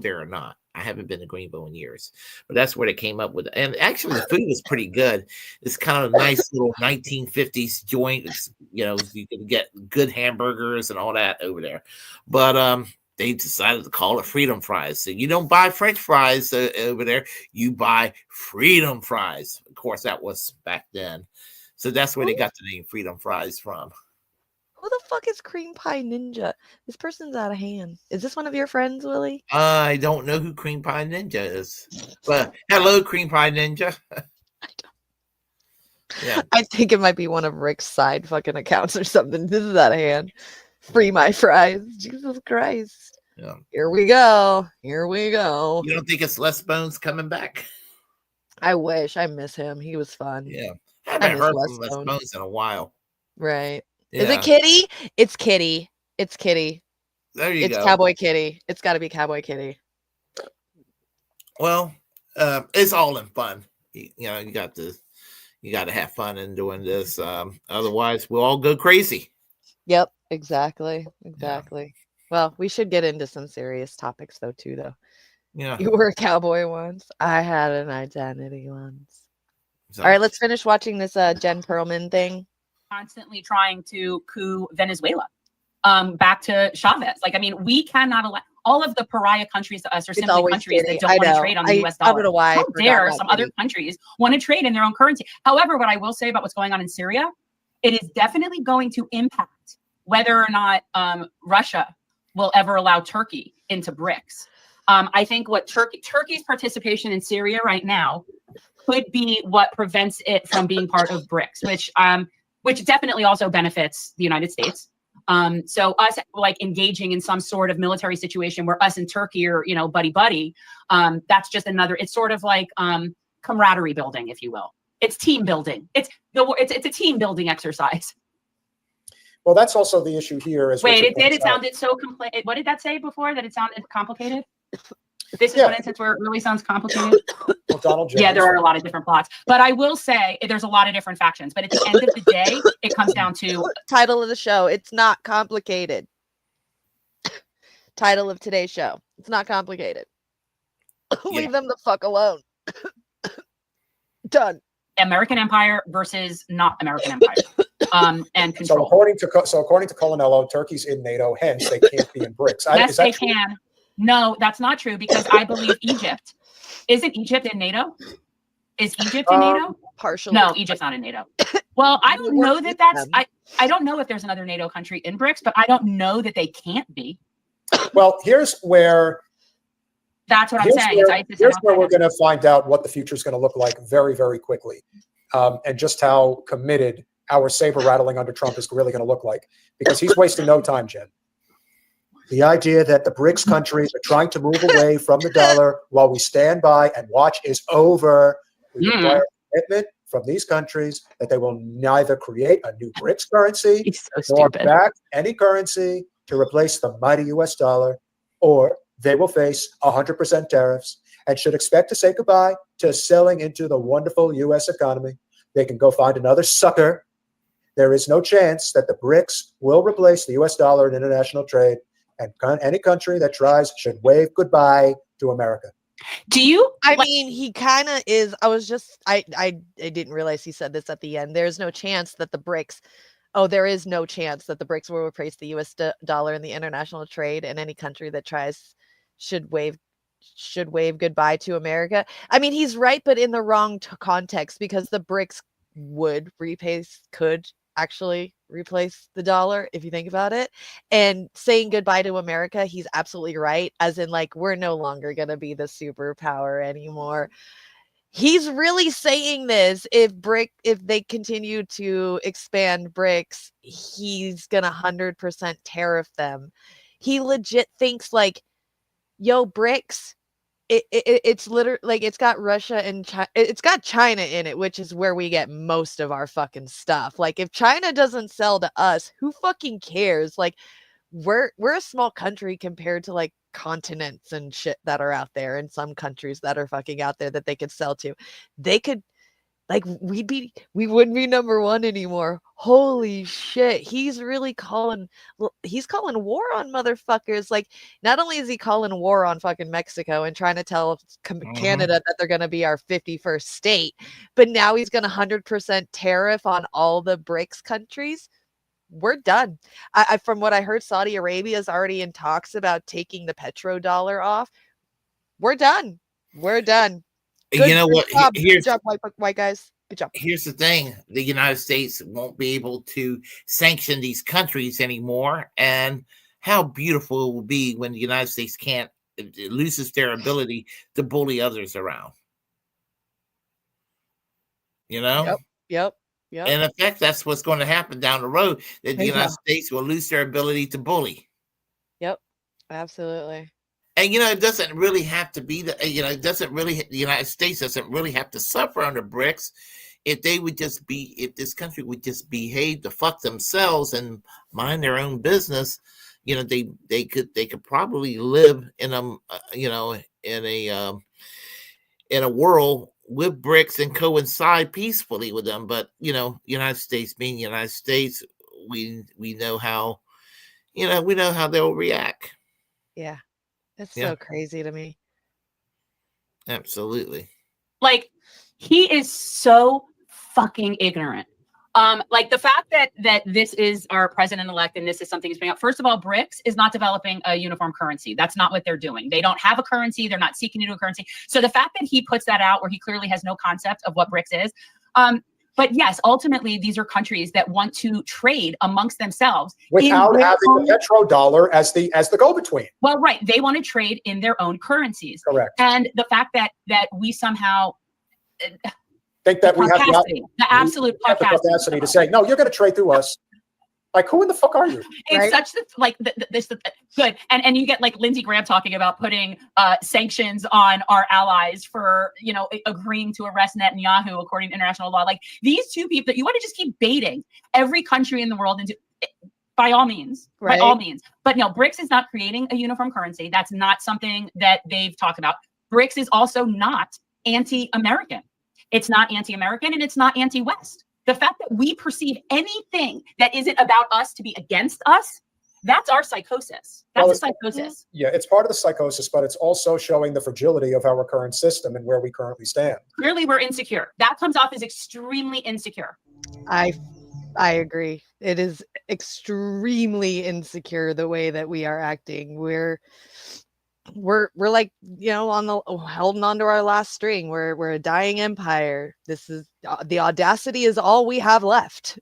S1: there or not. I haven't been to Greenville in years, but that's where they came up with it. And actually, the food was pretty good. It's kind of a nice little 1950s joint. You can get good hamburgers and all that over there. But they decided to call it Freedom Fries. So you don't buy French fries over there. You buy Freedom Fries. Of course, that was back then. So that's where they got the name Freedom Fries from.
S2: Who the fuck is Cream Pie Ninja? This person's out of hand. Is this one of your friends, Willy?
S1: I don't know who Cream Pie Ninja is. But hello, Cream Pie Ninja. Yeah.
S2: I think it might be one of Rick's side fucking accounts or something. This is out of hand. Free my fries. Jesus Christ.
S1: Yeah.
S2: Here we go. Here we go.
S1: You don't think it's Les Bones coming back?
S2: I wish. I miss him. He was fun.
S1: Yeah. I haven't heard from Les Bones in a while.
S2: Right.
S1: Yeah.
S2: Is it Kitty? It's Kitty. It's Kitty.
S1: There you go.
S2: It's Cowboy Kitty. It's got to be Cowboy Kitty.
S1: Well, it's all in fun. You got to have fun in doing this. Otherwise, we'll all go crazy.
S2: Yep. Exactly. Yeah. Well, we should get into some serious topics though.
S1: Yeah.
S2: You were a cowboy once. I had an identity once. All right, let's finish watching this Jen Perlman thing.
S16: Constantly trying to coup Venezuela back to Chavez. We cannot allow all of the pariah countries to us are simply countries that don't want to trade on the US dollar.
S2: I don't know why.
S16: How dare some other countries want to trade in their own currency? However, what I will say about what's going on in Syria, it is definitely going to impact whether or not Russia will ever allow Turkey into BRICS. I think what Turkey's participation in Syria right now could be what prevents it from being part of BRICS, which definitely also benefits the United States. So us engaging in some sort of military situation where us and Turkey are, buddy, that's just another, it's sort of like camaraderie building, if you will. It's team building. It's a team building exercise.
S15: Well, that's also the issue here.
S16: It sounded so what did that say before? That it sounded complicated? This is one instance where it really sounds complicated.
S15: Well, Donald Jones.
S16: Yeah, there are a lot of different plots. But I will say there's a lot of different factions. But at the end of the day, it comes down to
S2: title of the show. It's not complicated. Title of today's show. It's not complicated. Leave them the fuck alone. Done.
S16: American Empire versus not American Empire. And control.
S15: So according to Colanello, Turkey's in NATO, hence they can't be in BRICS.
S16: Yes, they can. No, that's not true because I believe Egypt. Isn't Egypt in NATO? Is Egypt in NATO?
S2: Partially.
S16: No, Egypt's not in NATO. Well, I don't know that's I don't know if there's another NATO country in BRICS, but I don't know that they can't be.
S15: Well, here's where
S16: that's what I'm saying.
S15: Here's where we're going to find out what the future is going to look like very, very quickly, and just how committed our saber rattling under Trump is really going to look like, because he's wasting no time, Jen. The idea that the BRICS countries are trying to move away from the dollar while we stand by and watch is over. We require a commitment from these countries that they will neither create a new BRICS currency nor back any currency to replace the mighty US dollar, or they will face 100% tariffs and should expect to say goodbye to selling into the wonderful US economy. They can go find another sucker. There is no chance that the BRICS will replace the US dollar in international trade, and any country that tries should wave goodbye to America.
S2: I mean, he kind of is. I didn't realize he said this at the end. There's no chance that the BRICS, there is no chance that the BRICS will replace the US dollar in the international trade, and any country that tries should wave goodbye to America. I mean, he's right, but in the wrong context, because the BRICS could actually replace the dollar if you think about it. And saying goodbye to America, he's absolutely right, as in we're no longer going to be the superpower anymore. He's really saying this. If they continue to expand BRICS, he's gonna 100% tariff them. He legit thinks yo, BRICS, it's literally it's got Russia and China, it's got China in it, which is where we get most of our fucking stuff. If China doesn't sell to us, who fucking cares? We're a small country compared to continents and shit that are out there, and some countries that are fucking out there that they could sell to. They could we wouldn't be number one anymore. holy shit, he's really calling war on motherfuckers. Like, not only is he calling war on fucking Mexico and trying to tell Canada that they're going to be our 51st state, but now he's going to 100% tariff on all the BRICS countries. We're done. I from what I heard, Saudi Arabia is already in talks about taking the petrodollar off. We're done. We're done. Good,
S1: you know what?
S2: Job. Good job, white guys. Good job.
S1: Here's the thing: the United States won't be able to sanction these countries anymore, and how beautiful it will be when the United States it loses their ability to bully others around. You know?
S2: Yep.
S1: And in fact, that's what's going to happen down the road. That the United States will lose their ability to bully.
S2: Yep. Absolutely.
S1: And it doesn't really have to be the United States doesn't really have to suffer under BRICS if this country would just behave to fuck themselves and mind their own business. They could probably live in a world with BRICS and coincide peacefully with them. But United States being United States, we know how they'll react.
S2: Yeah. That's so crazy to me.
S1: Absolutely.
S16: Like, he is so fucking ignorant. Like the fact that this is our president-elect and this is something he's putting out. First of all, BRICS is not developing a uniform currency. That's not what they're doing. They don't have a currency. They're not seeking to do a currency. So the fact that he puts that out where he clearly has no concept of what BRICS is. But yes, ultimately, these are countries that want to trade amongst themselves
S15: without having the petrodollar as the go-between.
S16: Well, right. They want to trade in their own currencies.
S15: Correct.
S16: And the fact that we somehow
S15: think that we have
S16: the absolute
S15: capacity to say, no, you're going to trade through us. Like, who in the fuck are you?
S16: It's such this good. And you get like Lindsey Graham talking about putting sanctions on our allies for, agreeing to arrest Netanyahu according to international law. Like, these two people that you want to just keep baiting every country in the world into, by all means, by all means. But no, BRICS is not creating a uniform currency. That's not something that they've talked about. BRICS is also not anti-American. It's not anti-American and it's not anti-West. The fact that we perceive anything that isn't about us to be against us, that's our psychosis. That's a psychosis.
S15: Yeah, it's part of the psychosis, but it's also showing the fragility of our current system and where we currently stand.
S16: Clearly, we're insecure. That comes off as extremely insecure. I
S2: agree. It is extremely insecure the way that we are acting. We're like, holding on to our last string. We're a dying empire. This is the audacity is all we have left.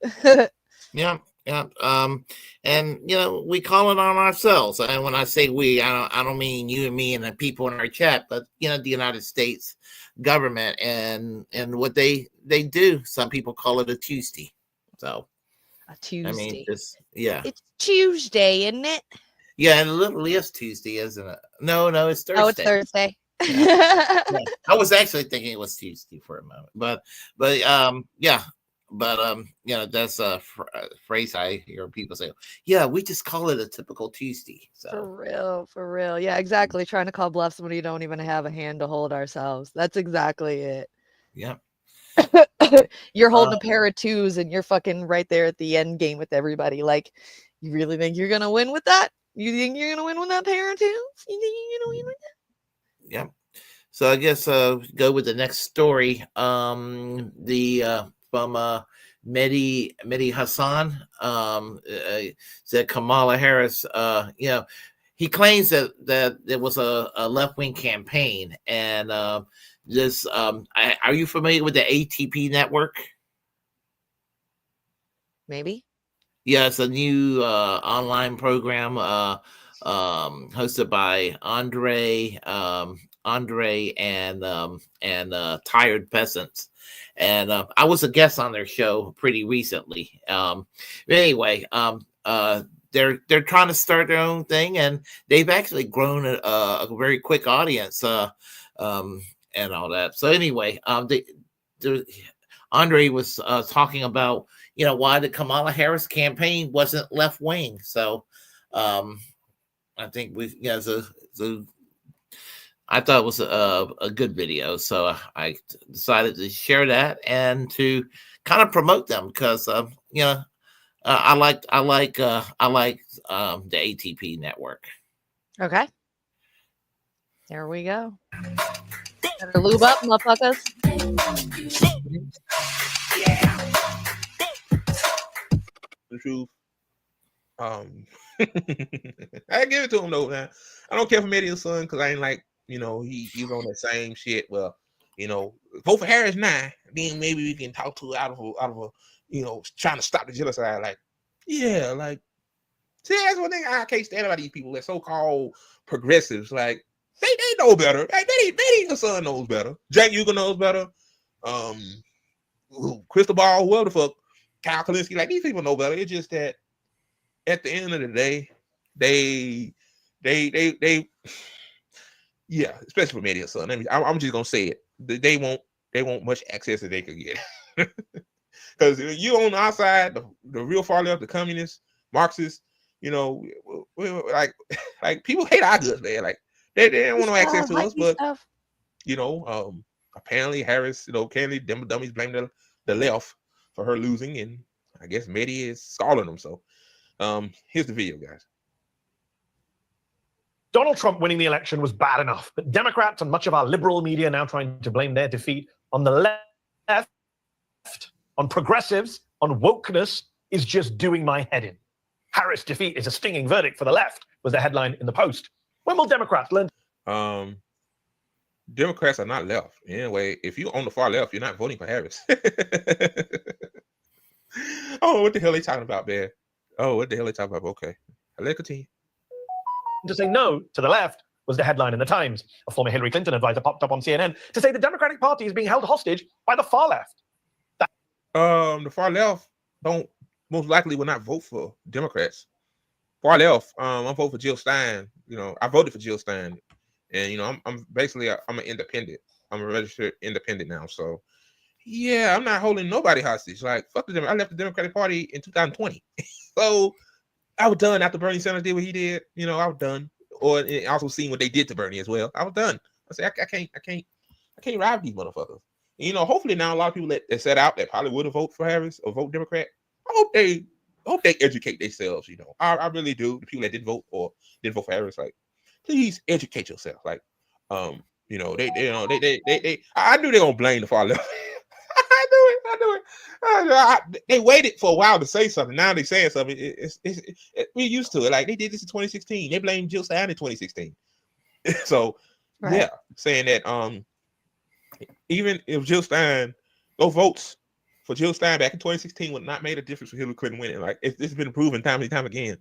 S1: Yeah. And we call it on ourselves. And when I say we, I don't mean you and me and the people in our chat, but the United States government and what they do. Some people call it a Tuesday. So
S2: a Tuesday.
S1: I mean, it's
S2: Tuesday, isn't it?
S1: Yeah, it literally is Tuesday, isn't it? No, it's Thursday.
S2: Oh, it's Thursday.
S1: Yeah. I was actually thinking it was Tuesday for a moment, but that's a phrase I hear people say. Yeah, we just call it a typical Tuesday. So
S2: for real. Yeah, exactly. Trying to call bluff somebody who don't even have a hand to hold ourselves. That's exactly it.
S1: Yeah.
S2: You're holding a pair of twos and you're fucking right there at the end game with everybody. Like, you really think you're gonna win with that? You think you're gonna win with that pair of twos? You think you're gonna win with that?
S1: Yeah. So I guess go with the next story. From Mehdi Hassan said Kamala Harris. He claims that it was a left-wing campaign, and are you familiar with the ATP network?
S2: Maybe.
S1: Yeah, it's a new online program hosted by Andre and Tired Peasants, and I was a guest on their show pretty recently. Anyway, they're trying to start their own thing, and they've actually grown a very quick audience, and all that. So anyway, Andre was talking about why the Kamala Harris campaign wasn't left wing. So I think I thought it was a good video, so I decided to share that and to kind of promote them because I like the ATP network.
S2: Okay. There we go. Better lube up, motherfuckers.
S17: The truth. I give it to him though, man. I don't care for Media's son because I ain't like, he's on that same shit. Well, vote for Harris now. Then maybe we can talk to it out of a, trying to stop the genocide. Like, yeah, like, see, that's one thing I can't stand about these people. They're so-called progressives. Like, they know better. Like, Media's son knows better. Jack Uga knows better. Crystal Ball, whoever the fuck, Kyle Kalinske, like, these people know better. It's just that at the end of the day, they yeah, especially for Media's son. I'm just gonna say it. They want much access that they could get. Because you on our side, the real far left, the communists, Marxists, like people hate our guts, man. Like they don't want no access to us, but apparently Harris, Kennedy, them dummies blame the left for her losing, and I guess Media is stalling them. So here's the video, guys.
S18: Donald Trump winning the election was bad enough, but Democrats and much of our liberal media now trying to blame their defeat on the left, on progressives, on wokeness is just doing my head in. Harris' defeat is a stinging verdict for the left, was the headline in the Post. When will Democrats learn?
S17: Democrats are not left. Anyway, if you're on the far left, you're not voting for Harris. Oh, what the hell are they talking about, man? Oh, what the hell are they talking about? Okay, let's continue.
S18: To say no to the left was the headline in the Times. A former Hillary Clinton advisor popped up on CNN to say the Democratic Party is being held hostage by the far left.
S17: The far left most likely will not vote for Democrats. Far left, I'm voting for Jill Stein. I voted for Jill Stein, and I'm basically I'm an independent. I'm a registered independent now. So yeah, I'm not holding nobody hostage. Like fuck the I left the Democratic Party in 2020. So I was done after Bernie Sanders did what he did. I was done. Or also seeing what they did to Bernie as well. I was done. I said I can't ride with these motherfuckers. Hopefully now a lot of people that set out that probably would have voted for Harris or vote Democrat. I hope they educate themselves. I really do. The people that didn't vote or didn't vote for Harris, like, please educate yourself. Like, I knew they're gonna blame the far left. I knew it. They waited for a while to say something. Now they're saying something. We're used to it. Like they did this in 2016. They blamed Jill Stein in 2016. So right. Yeah, saying that even if Jill Stein, those votes for Jill Stein back in 2016 would not made a difference for Hillary Clinton winning. Like it's been proven time and time again.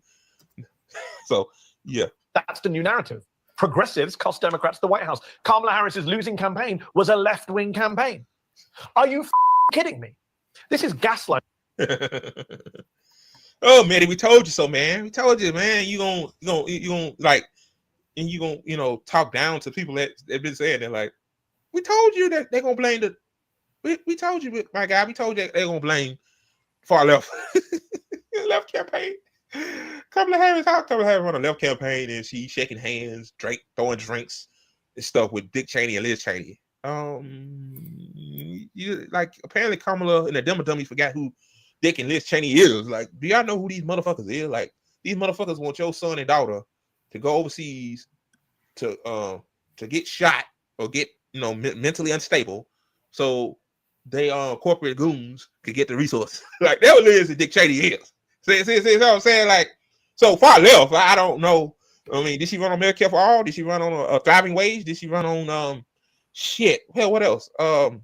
S17: So yeah,
S18: that's the new narrative. Progressives cost Democrats the White House. Kamala Harris's losing campaign was a left-wing campaign. Are you kidding me? This is gaslighting.
S17: Oh, man, we told you so, man. We told you, man. You gonna like, and you gonna, talk down to people that have been saying that. Like, we told you that they're gonna blame the. We told you, my guy. We told you they're gonna blame far left, left campaign. Kamala Harris run a left campaign, and she's shaking hands, throwing drinks and stuff with Dick Cheney and Liz Cheney. Apparently Kamala and the dummies forgot who Dick and Liz Cheney is. Like, do y'all know who these motherfuckers is? Like, these motherfuckers want your son and daughter to go overseas to get shot or get mentally unstable, so they corporate goons could get the resources. Like that what Liz and Dick Cheney is. See what I'm saying? Like, so far left, I don't know. I mean, did she run on Medicare for All? Did she run on a thriving wage? Did she run on shit? Hell, what else? Hell,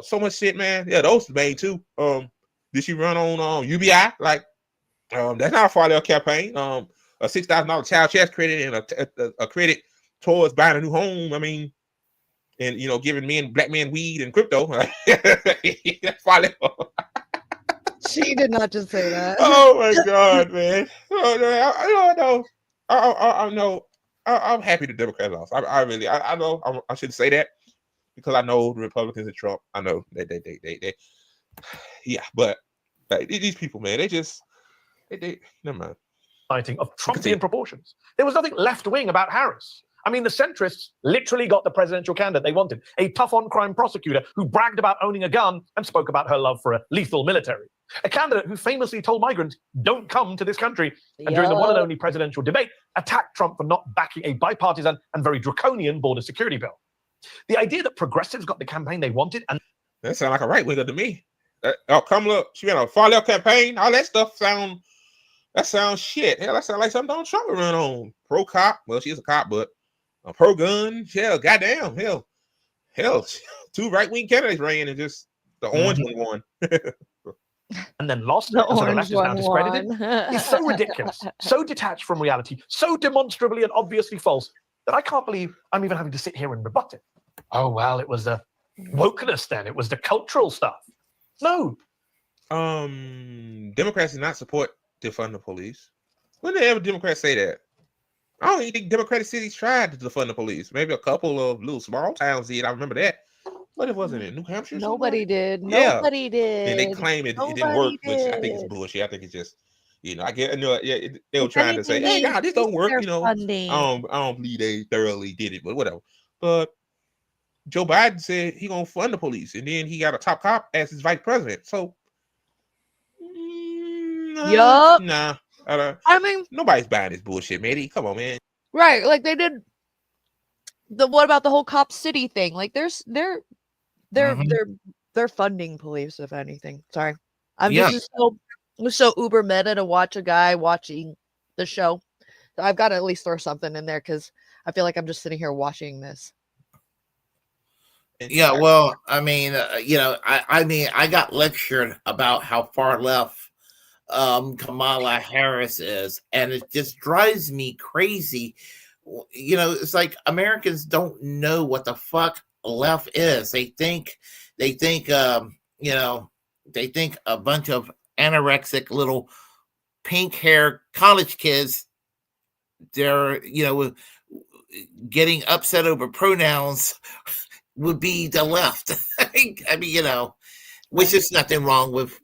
S17: so much shit, man. Yeah, those main too. Did she run on UBI? Like, that's not a far left campaign. A $6,000 child tax credit and a credit towards buying a new home. I mean, and giving black men weed and crypto. That's far left.
S2: She did not just say that.
S17: Oh my God, man! Oh, I know. I'm happy the Democrats lost. I really know. I shouldn't say that because I know the Republicans and Trump. I know they yeah, but like, these people, man, they never mind.
S18: Of Trumpian proportions. There was nothing left-wing about Harris. I mean, the centrists literally got the presidential candidate they wanted, a tough-on-crime prosecutor who bragged about owning a gun and spoke about her love for a lethal military. A candidate who famously told migrants, don't come to this country, and during the one and only presidential debate, attacked Trump for not backing a bipartisan and very draconian border security bill. The idea that progressives got the campaign they wanted, and
S17: that sounds like a right winger to me. Kamala, she ran a far left campaign. All that stuff sounds shit. Hell, that sounds like something Donald Trump would run on. Pro cop, well, she's a cop, but a pro gun. Hell, goddamn, hell, 2 right wing candidates ran and just the orange one won.
S18: and then lost, and so the left is now discredited, is so ridiculous, so detached from reality, so demonstrably and obviously false that I can't believe I'm even having to sit here and rebut it. Oh, well, it was the wokeness then. It was the cultural stuff. No.
S17: Democrats do not support defund the police. When did ever Democrats say that? I don't even think Democratic cities tried to defund the police. Maybe a couple of little small towns did. I remember that. But it wasn't in New Hampshire.
S2: Nobody did.
S17: Yeah.
S2: Nobody did.
S17: And they claim it didn't work, which I think is bullshit. I think it's just, they were trying to say, hey, God, this don't work. I don't believe they thoroughly did it, but whatever. But Joe Biden said he gonna fund the police, and then he got a top cop as his vice president. So, nah.
S2: I mean,
S17: nobody's buying this bullshit, man. Come on, man.
S2: Right, like they did. What about the whole Cop City thing? Like, they're funding police, if anything. Sorry, this is so uber meta to watch a guy watching the show. So I've got to at least throw something in there because I feel like I'm just sitting here watching this.
S1: Yeah, well, I mean, I got lectured about how far left Kamala Harris is, and it just drives me crazy. It's like Americans don't know what the fuck left is. They think a bunch of anorexic little pink hair college kids, they're getting upset over pronouns would be the left. I mean, which is nothing wrong with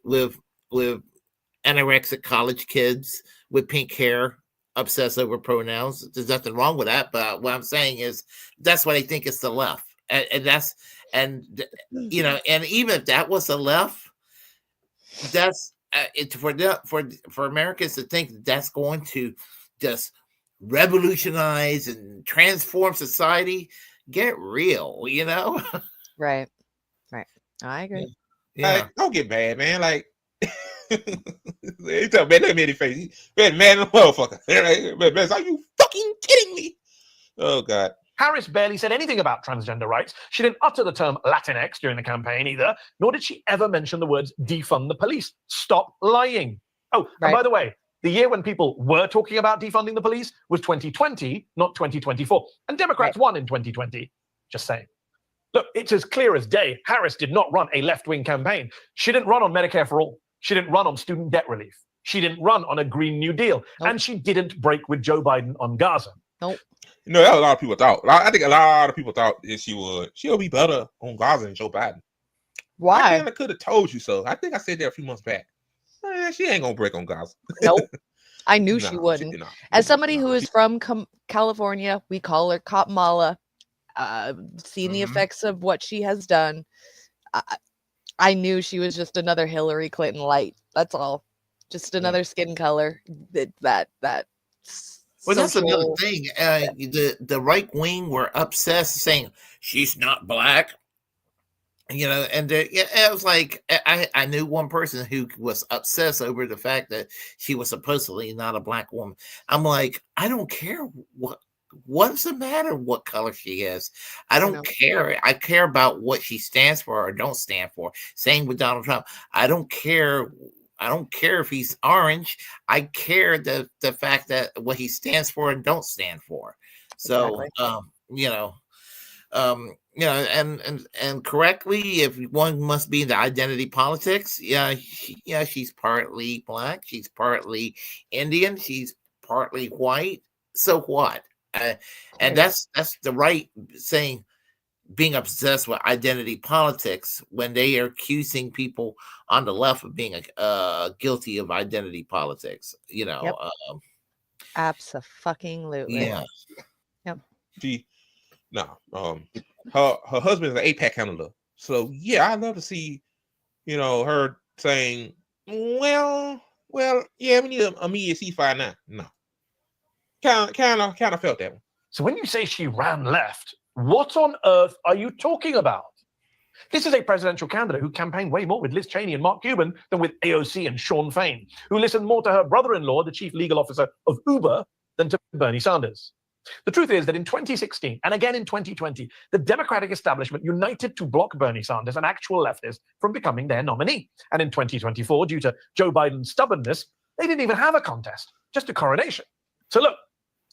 S1: anorexic college kids with pink hair obsess over pronouns. There's nothing wrong with that. But what I'm saying is that's what I think is the left. And even if that was the left, that's for Americans to think that's going to just revolutionize and transform society. Get real,
S2: Right. I agree.
S17: Yeah. Like, don't get mad, man. Like, he told man, look at his face. Man, motherfucker. Man, are you fucking kidding me? Oh God.
S18: Harris barely said anything about transgender rights. She didn't utter the term Latinx during the campaign either, nor did she ever mention the words defund the police. Stop lying. Oh, and by the way, the year when people were talking about defunding the police was 2020, not 2024. And Democrats won in 2020. Just saying. Look, it's as clear as day. Harris did not run a left-wing campaign. She didn't run on Medicare for all. She didn't run on student debt relief. She didn't run on a Green New Deal. Nope. And she didn't break with Joe Biden on Gaza.
S2: Nope.
S17: That a lot of people thought. I think a lot of people thought that she'll be better on Gaza than Joe Biden.
S2: Why?
S17: I could have told you so. I think I said that a few months back. She ain't gonna break on Gaza.
S2: Nope. I knew she wouldn't. As somebody who is from California, we call her Cop Mala. Seen the effects of what she has done. I knew she was just another Hillary Clinton light. That's all. Just another skin color. That.
S1: Well, that's another thing. The right wing were obsessed saying she's not black. And it was like I knew one person who was obsessed over the fact that she was supposedly not a black woman. I'm like, I don't care what's the matter what color she is. I don't care. I care about what she stands for or don't stand for. Same with Donald Trump. I don't care if he's orange. I care the fact that what he stands for and don't stand for. So and correctly, if one must be into identity politics, she's partly black, she's partly Indian, she's partly white. So what? And that's the right saying, being obsessed with identity politics when they are accusing people on the left of being guilty of identity politics.
S2: Yep. Absolutely.
S1: Yeah.
S2: Yep.
S17: Her husband is an APAC handler. So yeah, I'd love to see, her saying Well, yeah, we need a immediate ceasefire now. No, kind of felt that one.
S18: So when you say she ran left, what on earth are you talking about? This is a presidential candidate who campaigned way more with Liz Cheney and Mark Cuban than with AOC and Sean Fain, who listened more to her brother-in-law, the chief legal officer of Uber, than to Bernie Sanders. The truth is that in 2016 and again in 2020, the Democratic establishment united to block Bernie Sanders, an actual leftist, from becoming their nominee. And in 2024, due to Joe Biden's stubbornness, they didn't even have a contest, just a coronation. So look,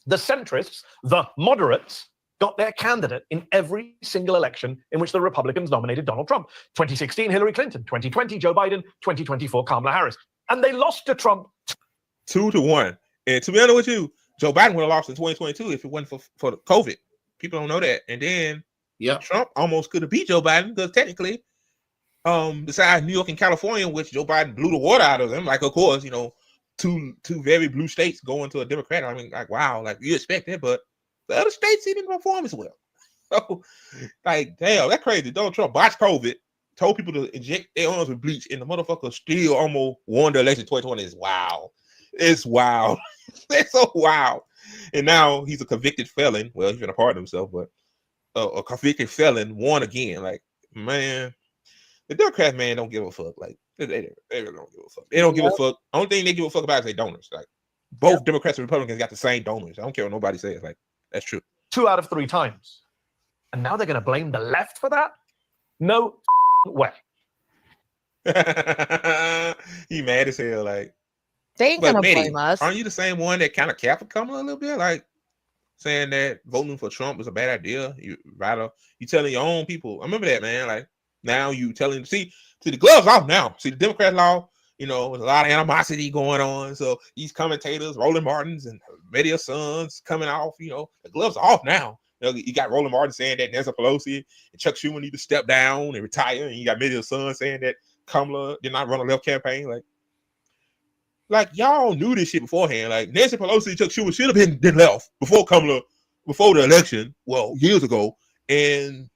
S18: the centrists, the moderates, got their candidate in every single election in which the Republicans nominated Donald Trump. 2016, Hillary Clinton. 2020, Joe Biden. 2024, Kamala Harris. And they lost to Trump
S17: 2-1. And to be honest with you, Joe Biden would have lost in 2022 if it wasn't for the COVID. People don't know that. And then Trump almost could have beat Joe Biden because technically, besides New York and California, which Joe Biden blew the water out of them, like, of course, you know, two very blue states going to a Democrat. I mean, like, wow, like you expect it, but the other states didn't perform as well. So, like, damn, that's crazy. Donald Trump botched COVID, told people to inject their arms with bleach, and the motherfucker still almost won the election in 2020. It's wow. It's wow. It's so wow. And now he's a convicted felon. Well, he's been a part of himself, but a convicted felon won again. Like, man, the Democrats, man, don't give a fuck. Like, they really don't give a fuck. They don't give a fuck. Only thing they give a fuck about is their donors. Like, both Democrats and Republicans got the same donors. I don't care what nobody says. Like, that's true.
S18: 2 out of 3 times. And now they're going to blame the left for that? No way.
S17: He mad as hell. Like,
S2: they ain't going to blame us.
S17: Aren't you the same one that kind of capped Kamala a little bit? Like, saying that voting for Trump is a bad idea. You telling your own people. I remember that, man. Like, now you telling, see the gloves off now. See the Democrat law, you know, there's a lot of animosity going on. So these commentators, Roland Martins and Media Sons coming off, you know, the gloves are off now. You know, you got Roland Martin saying that Nancy Pelosi and Chuck Schumer need to step down and retire. And you got Media Sons saying that Kamala did not run a left campaign. Like y'all knew this shit beforehand. Like Nancy Pelosi and Chuck Schumer should have been left before Kamala, before the election, well, years ago. And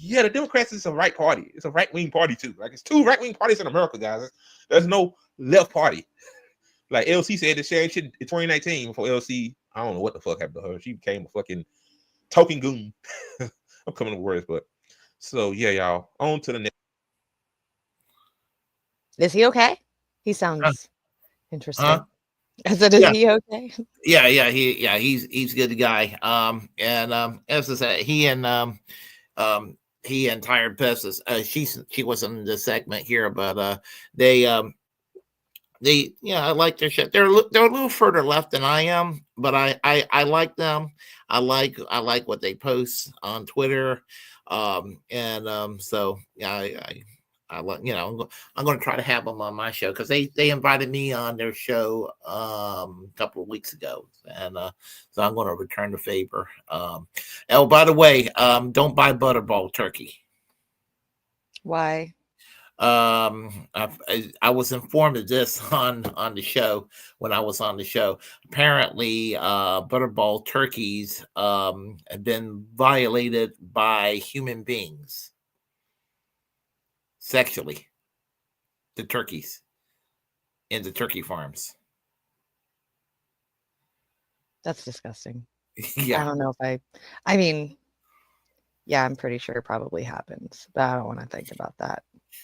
S17: yeah, the Democrats is a right party. It's a right-wing party too. Like it's 2 right-wing parties in America, guys. There's no left party. Like LC said the same shit in 2019 before LC, I don't know what the fuck happened to her. She became a fucking token goon. I'm coming to words, but so yeah, y'all. On to the next.
S2: Is he okay? He sounds interesting. I said, is he okay?
S1: He's a good guy. As I said, he and Tired Pestis. She wasn't in this segment here, but they I like their shit. They're a little further left than I am, but I like them. I like what they post on Twitter. So I like, you know, I'm going to try to have them on my show because they invited me on their show a couple of weeks ago, and so I'm going to return the favor. Oh, by the way, don't buy Butterball turkey.
S2: Why?
S1: I was informed of this on the show when I was on the show. Apparently, Butterball turkeys have been violated by human beings. Sexually, the turkeys in the turkey farms.
S2: That's disgusting.
S1: Yeah.
S2: I don't know if I mean, yeah, I'm pretty sure it probably happens, but I don't want to think about that.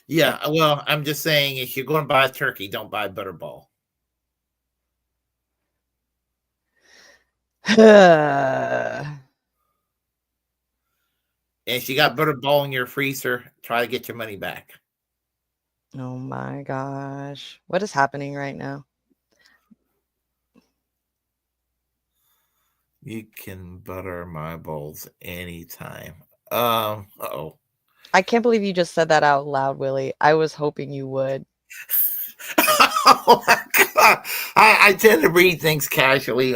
S1: Yeah, well, I'm just saying if you're going to buy a turkey, don't buy Butterball. And if you got Butterball in your freezer, try to get your money back.
S2: Oh my gosh. What is happening right now?
S1: You can butter my balls anytime. Uh-oh.
S2: I can't believe you just said that out loud, Willie. I was hoping you would.
S1: Oh my God. I tend to read things casually,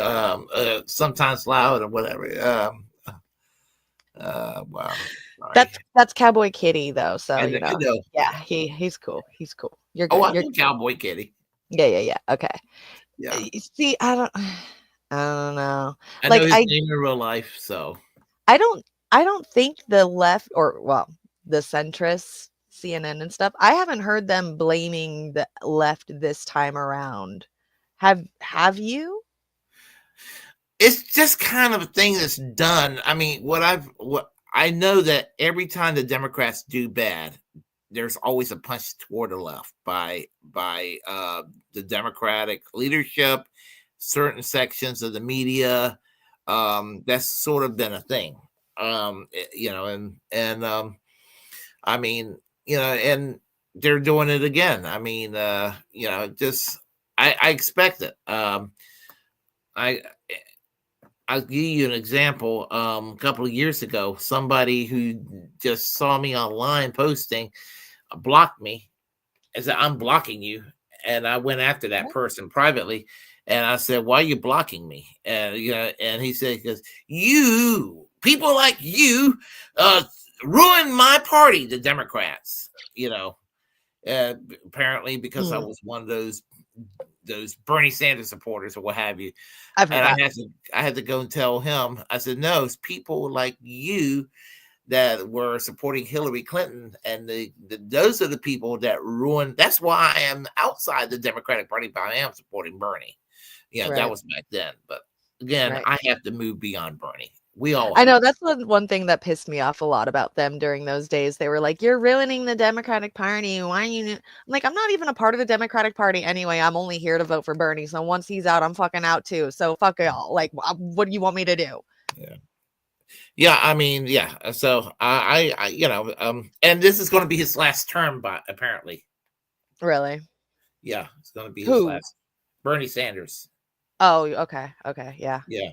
S1: sometimes loud or whatever. Wow. Sorry.
S2: That's Cowboy Kitty though, so
S1: I
S2: you know. Yeah, he's cool. He's cool. You're good.
S1: I think Cowboy Kitty.
S2: Yeah. Okay.
S1: Yeah.
S2: See, I don't know.
S1: I know his name in real life, so
S2: I don't think the left the centrists CNN and stuff, I haven't heard them blaming the left this time around. Have you?
S1: It's just kind of a thing that's done. I mean, what I know that every time the Democrats do bad, there's always a punch toward the left by the Democratic leadership, certain sections of the media. That's sort of been a thing. You know, and I mean, you know, and they're doing it again. I mean, you know, just I expect it. I'll give you an example. A couple of years ago, somebody who just saw me online posting blocked me and said, "I'm blocking you." And I went after that person privately, and I said, "Why are you blocking me?" And you know, and he said, "Because you people like you ruined my party, the Democrats." You know, apparently because I was one of those Bernie Sanders supporters or what have you.
S2: And
S1: I had to go and tell him. I said, "No, it's people like you that were supporting Hillary Clinton, and those are the people that ruined. That's why I am outside the Democratic Party, but I am supporting Bernie." Yeah, that was back then. But again, I have to move beyond Bernie. We all.
S2: I know that's one thing that pissed me off a lot about them during those days. They were like, "You're ruining the Democratic Party. Why are you?" I'm like, I'm not even a part of the Democratic Party anyway. I'm only here to vote for Bernie. So once he's out, I'm fucking out too. So fuck y'all. Like, what do you want me to do?
S1: Yeah, I mean, yeah. So I you know, and this is going to be his last term, but apparently,
S2: Really?
S1: yeah, it's going to be his last. Bernie Sanders.
S2: Oh, okay, yeah.
S1: Yeah.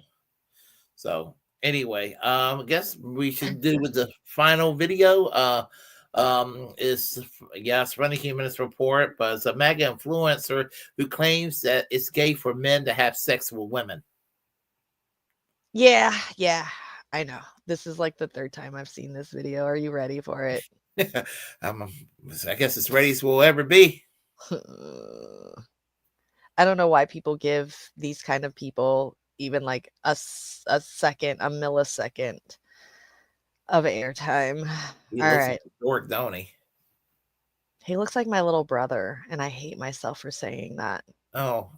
S1: So anyway, I guess we should do with the final video. Is Running Humanist Report, but it's a mega influencer who claims that it's gay for men to have sex with women.
S2: Yeah, I know. This is like the third time I've seen this video. Are you ready for it?
S1: I guess it's ready as we'll ever be.
S2: I don't know why people give these kind of people even like a second, a millisecond of airtime.
S1: He
S2: All
S1: looks
S2: right.
S1: like a dork, don't he?
S2: He looks like my little brother, and I hate myself for saying that.
S1: Oh.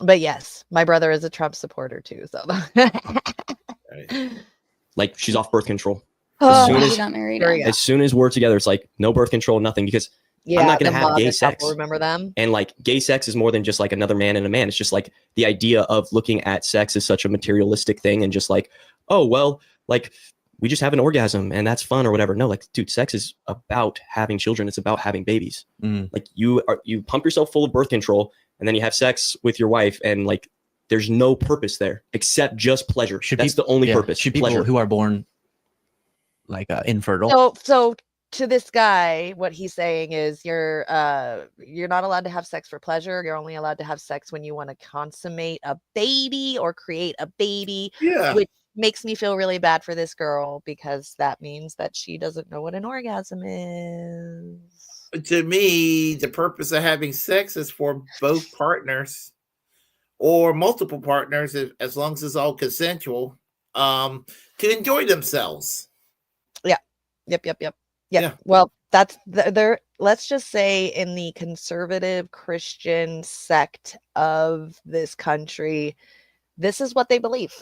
S2: But yes, my brother is a Trump supporter too. So
S19: like she's off birth control.
S2: As
S19: soon as we're together, it's like no birth control, nothing, because I'm not going to have gay sex.
S2: Remember them?
S19: And like gay sex is more than just like another man and a man. It's just like the idea of looking at sex as such a materialistic thing and just like, oh, well, like we just have an orgasm and that's fun or whatever. No, like, dude, sex is about having children. It's about having babies. Like you pump yourself full of birth control and then you have sex with your wife and like there's no purpose there except just pleasure. That's the only purpose.
S20: Should people who are born like infertile?
S2: So to this guy, what he's saying is you're not allowed to have sex for pleasure. You're only allowed to have sex when you want to consummate a baby or create a baby.
S1: Yeah.
S2: Which makes me feel really bad for this girl because that means that she doesn't know what an orgasm is.
S1: To me, the purpose of having sex is for both partners or multiple partners, as long as it's all consensual, to enjoy themselves.
S2: Yeah. Yep. Yeah. Well, that's there. Let's just say in the conservative Christian sect of this country, this is what they believe.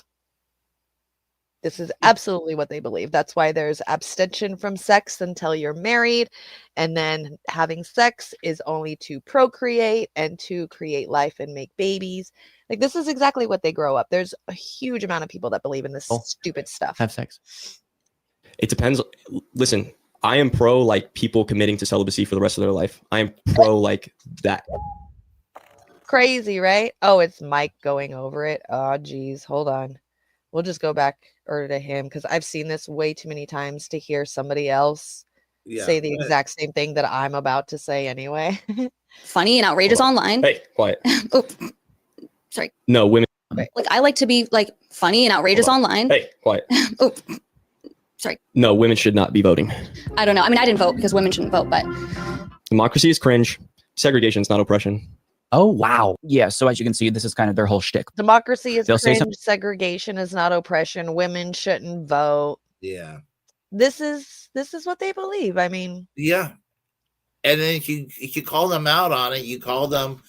S2: This is absolutely what they believe. That's why there's abstention from sex until you're married. And then having sex is only to procreate and to create life and make babies. Like this is exactly what they grow up. There's a huge amount of people that believe in this stupid stuff.
S20: Have sex.
S19: It depends. Listen, I am pro like people committing to celibacy for the rest of their life. I am pro like that.
S2: Crazy, right? Oh, it's Mike going over it. Oh, geez. Hold on. We'll just go back or to him because I've seen this way too many times to hear somebody else say the exact same thing that I'm about to say anyway.
S21: Funny and outrageous online.
S19: Hey, quiet.
S21: Oh, sorry.
S19: No, women.
S21: Like I like to be like funny and outrageous online.
S19: Hey, quiet.
S21: Oh, sorry.
S19: No, women should not be voting.
S21: I don't know. I mean, I didn't vote because women shouldn't vote, but
S19: democracy is cringe. Segregation is not oppression.
S20: Oh, wow. Yeah. So as you can see, this is kind of their whole shtick.
S2: Democracy is
S20: They'll say
S2: cringe. Segregation is not oppression. Women shouldn't vote.
S1: Yeah.
S2: this is what they believe. I mean,
S1: yeah. And then if you call them out on it, you call them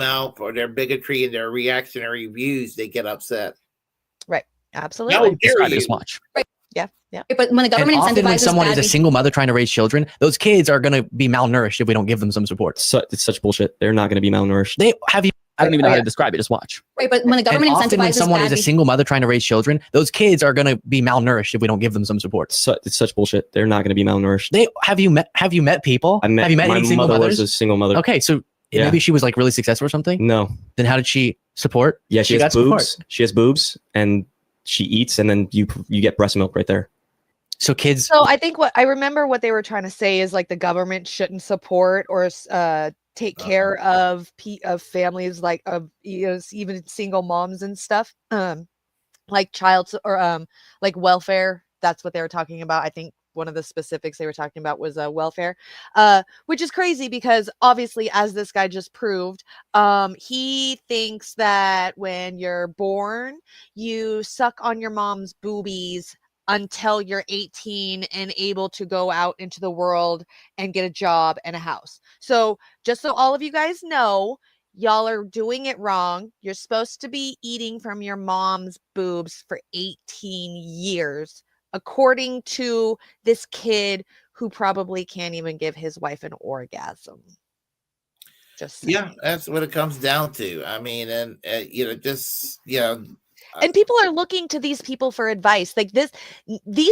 S1: out for their bigotry and their reactionary views, they get upset.
S2: Right.
S1: How
S2: Absolutely.
S1: dare
S20: Just
S1: you?
S20: watch.
S2: Right. Yeah. Yeah.
S21: But when the government
S20: and often when
S21: incentivizes
S20: someone
S21: bad
S20: is a single mother trying to raise children, those kids are going to be malnourished if we don't give them some support.
S19: It's such bullshit. They're not going to be malnourished.
S20: They have you. I don't even know how to describe it. Just watch.
S21: Right, but when the government
S20: and often when
S21: incentivizes
S20: someone
S21: bad
S20: is a single mother trying to raise children, those kids are going to be malnourished if we don't give them some support.
S19: It's such bullshit. They're not going to be malnourished.
S20: They have you met people? Have you met
S19: my
S20: any single
S19: mother
S20: mothers?
S19: was a single mother.
S20: Okay, so
S19: Yeah.
S20: maybe she was like really successful or something.
S19: No.
S20: Then how did she support?
S19: Yeah, she has
S20: got
S19: boobs.
S20: support.
S19: She has boobs, and she eats, and then you get breast milk right there.
S20: So kids.
S2: So I think what I remember what they were trying to say is like the government shouldn't support or take care of families like of even single moms and stuff, like like welfare. That's what they were talking about. I think one of the specifics they were talking about was welfare, which is crazy because obviously, as this guy just proved, he thinks that when you're born, you suck on your mom's boobies until you're 18 and able to go out into the world and get a job and a house. So just so all of you guys know, y'all are doing it wrong. You're supposed to be eating from your mom's boobs for 18 years, according to this kid who probably can't even give his wife an orgasm. Just saying.
S1: Yeah, that's what it comes down to. I mean, and
S2: and people are looking to these people for advice. Like this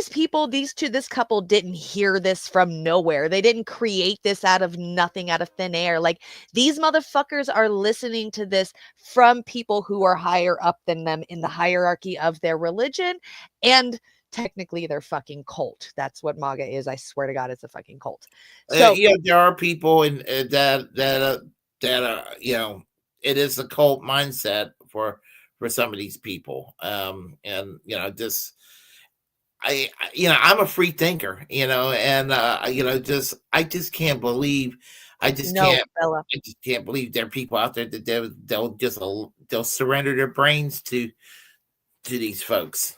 S2: couple didn't hear this from nowhere. They didn't create this out of nothing, out of thin air. Like these motherfuckers are listening to this from people who are higher up than them in the hierarchy of their religion and technically their fucking cult. That's what MAGA is. I swear to God, it's a fucking cult. So
S1: there are people in that it is a cult mindset for some of these people. I'm a free thinker, and I just can't believe I just can't believe there are people out there that they'll surrender their brains to these folks.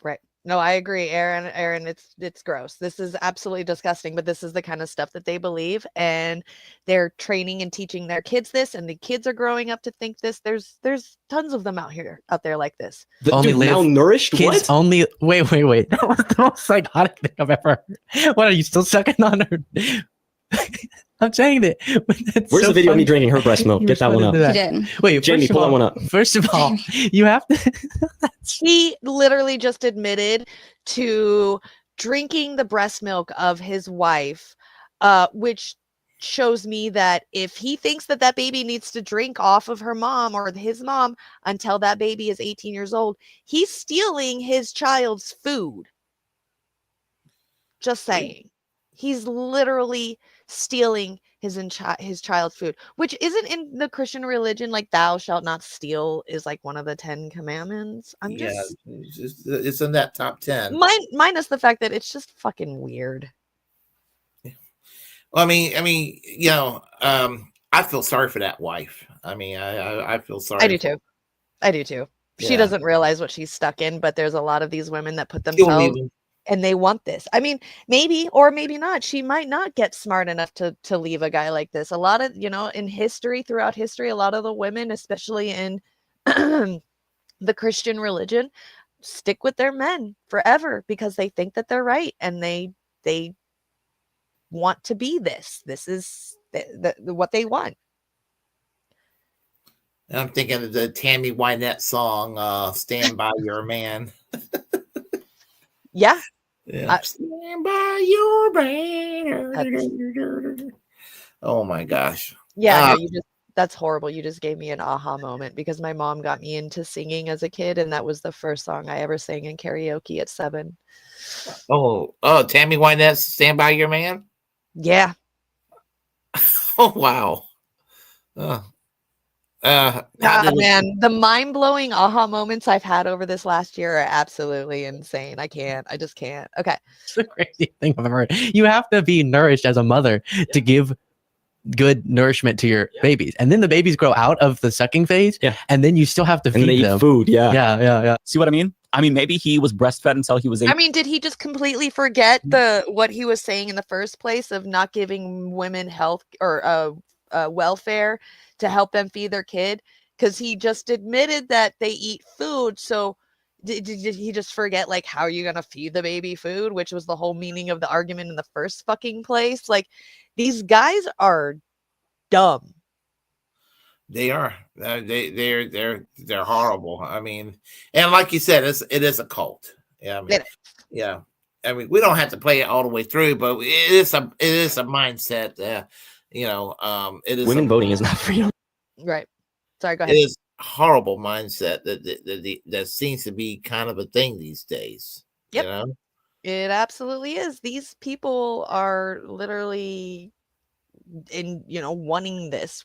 S2: Right. No, I agree, Aaron, it's gross. This is absolutely disgusting, but this is the kind of stuff that they believe, and they're training and teaching their kids this, and the kids are growing up to think this. There's tons of them out there like this.
S20: Only
S19: malnourished
S20: kids
S19: what?
S20: Only wait. That was the most psychotic thing I've ever heard. What are you still sucking on her? I'm saying that.
S19: Where's the video of me drinking her breast milk? Get that one up.
S21: He did.
S20: Wait,
S19: Jamie, pull that one up.
S20: First of all, you have to.
S2: He literally just admitted to drinking the breast milk of his wife, which shows me that if he thinks that baby needs to drink off of her mom or his mom until that baby is 18 years old, he's stealing his child's food. Just saying. He's literally stealing his child's food, which isn't in the Christian religion. Like thou shalt not steal is like one of the 10 commandments.
S1: It's in that top 10.
S2: Minus the fact that it's just fucking weird.
S1: Well, I feel sorry for that wife. I feel sorry.
S2: I do too. She
S1: Yeah.
S2: doesn't realize what she's stuck in, but there's a lot of these women that put themselves and they want this. I mean, maybe or maybe not. She might not get smart enough to leave a guy like this. A lot of, in history, throughout history, a lot of the women, especially in the Christian religion, stick with their men forever because they think that they're right and they want to be this. This is what they want.
S1: I'm thinking of the Tammy Wynette song, "Stand by Your Man."
S2: Yeah.
S1: Stand by your man. Oh my gosh.
S2: Yeah, that's horrible. You just gave me an aha moment because my mom got me into singing as a kid, and that was the first song I ever sang in karaoke at 7.
S1: Oh, Tammy Wynette, "Stand by Your Man."
S2: Yeah.
S1: Oh wow.
S2: Man, the mind-blowing aha moments I've had over this last year are absolutely insane. I just can't. Okay.
S20: It's the craziest thing I've ever heard. You have to be nourished as a mother to give good nourishment to your babies. And then the babies grow out of the sucking phase.
S19: Yeah.
S20: And then you still have to feed
S19: they
S20: them
S19: eat food. Yeah.
S20: Yeah.
S12: See what I mean?
S3: I mean, maybe he was breastfed until he was 8.
S2: I mean, did he just completely forget what he was saying in the first place of not giving women health or welfare to help them feed their kid? Because he just admitted that they eat food. So did he just forget, like, how are you going to feed the baby food, which was the whole meaning of the argument in the first fucking place? Like, these guys are dumb.
S1: They are. They're horrible. I mean, and like you said, it is a cult. Yeah, I mean, yeah. I mean, we don't have to play it all the way through, but it is a mindset. It is
S19: Women voting is not freedom.
S2: Right. Sorry, go
S1: It
S2: ahead.
S1: is a horrible mindset that seems to be kind of a thing these days.
S2: Yep.
S1: You know?
S2: It absolutely is. These people are literally enjoying this.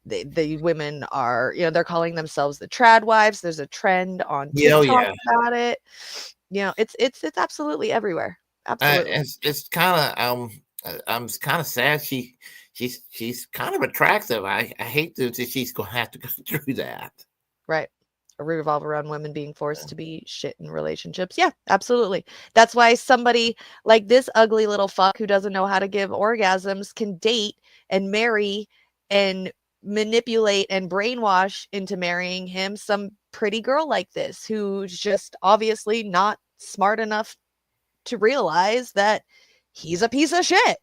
S2: The women are, they're calling themselves the trad wives. There's a trend on TikTok about it. It's absolutely everywhere. Absolutely.
S1: It's kind of I'm kind of sad. She's kind of attractive. I hate that she's gonna have to go through that.
S2: Right. Revolve around women being forced to be shit in relationships. Yeah, absolutely. That's why somebody like this ugly little fuck who doesn't know how to give orgasms can date and marry and manipulate and brainwash into marrying him some pretty girl like this who's just obviously not smart enough to realize that he's a piece of shit.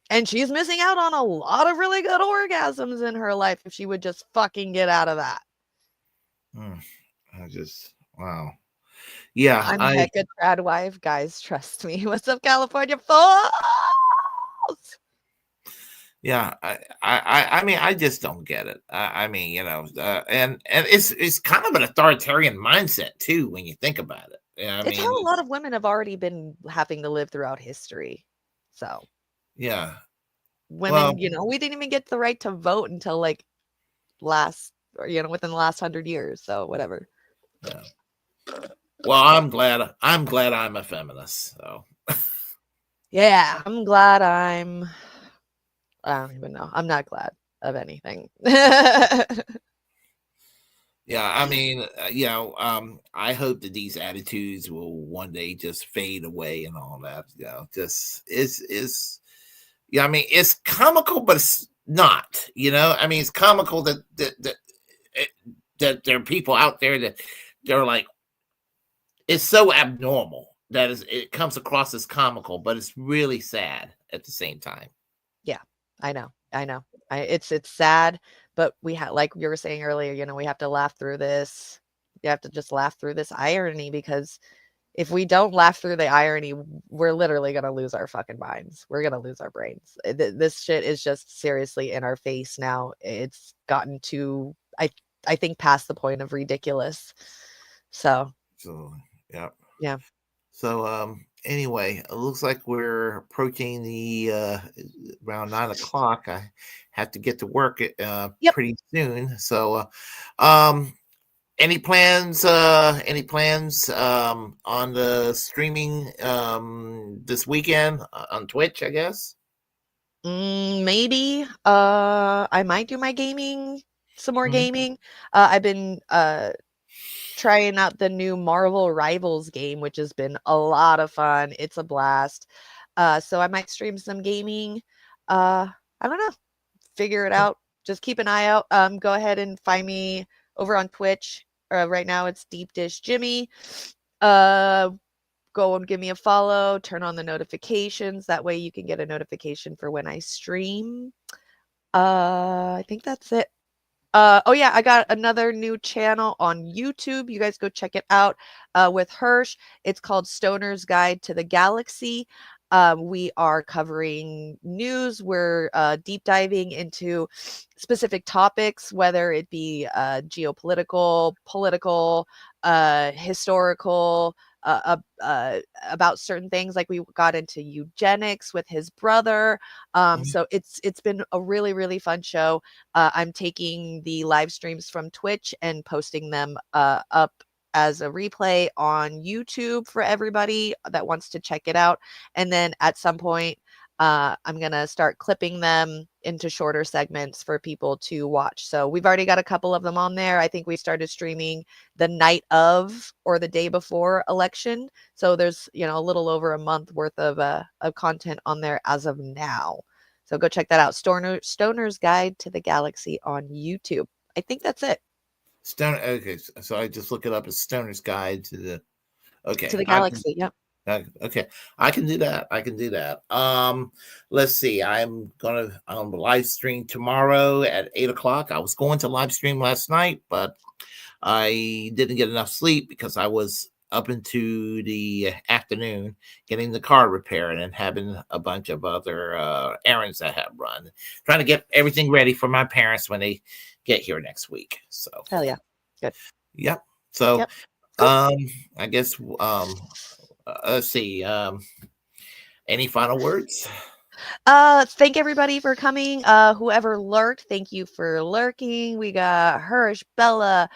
S2: And she's missing out on a lot of really good orgasms in her life if she would just fucking get out of that.
S1: Wow. Yeah.
S2: I'm a hecka trad wife. Guys, trust me. What's up, California folks?
S1: Yeah, I mean, I just don't get it. I mean, and it's kind of an authoritarian mindset too when you think about it. Yeah,
S2: It's how a lot of women have already been having to live throughout history. So
S1: yeah,
S2: women, we didn't even get the right to vote until like within the last 100 years. So whatever.
S1: Yeah. Well, I'm glad I'm a feminist. So
S2: yeah, I'm glad I don't even know. I'm not glad of anything.
S1: Yeah, I mean, I hope that these attitudes will one day just fade away and all that. Just is I mean, it's comical, but it's not. I mean, it's comical that there are people out there that they're like, it's so abnormal that it comes across as comical, but it's really sad at the same time.
S2: Yeah, I know. It's sad, but like you were saying earlier, we have to laugh through this. You have to just laugh through this irony, because if we don't laugh through the irony, we're literally going to lose our fucking minds. We're going to lose our brains. This shit is just seriously in our face now. It's gotten to, I think, past the point of ridiculous. So
S1: yeah.
S2: Yeah.
S1: So anyway, it looks like we're approaching the around 9 o'clock. I have to get to work pretty soon. So any plans on the streaming this weekend on Twitch, I guess?
S2: Maybe I might do my gaming, some more gaming. I've been trying out the new Marvel Rivals game, which has been a lot of fun. It's a blast. So I might stream some gaming. I don't know. Figure it out. Just keep an eye out. Go ahead and find me over on Twitch. Right now it's Deep Dish Jimi. Go and give me a follow. Turn on the notifications. That way you can get a notification for when I stream. I think that's it. Oh yeah, I got another new channel on YouTube. You guys go check it out with Hirsch. It's called Stoner's Guide to the Galaxy. We are covering news. We're deep diving into specific topics, whether it be geopolitical, political, historical, about certain things. Like we got into eugenics with his brother. So it's been a really, really fun show. I'm taking the live streams from Twitch and posting them up as a replay on YouTube for everybody that wants to check it out. And then at some point, I'm going to start clipping them into shorter segments for people to watch. So we've already got a couple of them on there. I think we started streaming the night of or the day before election. So there's, a little over a month worth of content on there as of now. So go check that out. Stoner's Guide to the Galaxy on YouTube. I think that's it.
S1: Okay, so I just look it up as Stoner's Guide to the
S2: Galaxy. Yep.
S1: Okay, I can do that. Let's see. I'm gonna live stream tomorrow at 8:00. I was going to live stream last night, but I didn't get enough sleep because I was up into the afternoon getting the car repaired and having a bunch of other errands I have run, trying to get everything ready for my parents when they get here next week. So
S2: hell yeah, good.
S1: Yep. So I guess let's see. Any final words?
S2: Let's thank everybody for coming. Whoever lurked, thank you for lurking. We got Hirsch, Bella,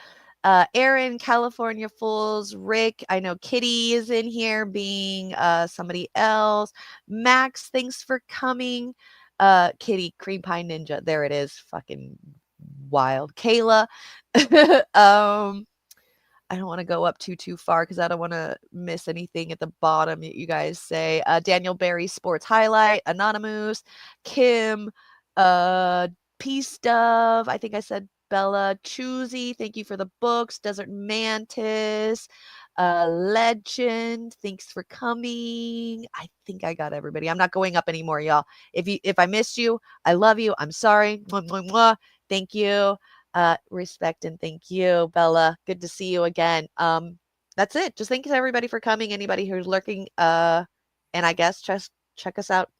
S2: Aaron, California Fools, Rick. I know Kitty is in here being somebody else. Max, thanks for coming. Kitty, Cream Pie Ninja. There it is. Fucking wild. Kayla. I don't want to go up too far because I don't want to miss anything at the bottom that you guys say. Daniel Berry Sports Highlight, Anonymous, Kim, Peace Dove. I think I said Bella, Choosy. Thank you for the books. Desert Mantis, Legend. Thanks for coming. I think I got everybody. I'm not going up anymore, y'all. If I missed you, I love you. I'm sorry. Mwah, mwah, mwah. Thank you. Respect and thank you, Bella. Good to see you again. That's it. Just thank you to everybody for coming. Anybody who's lurking, and I guess just check us out.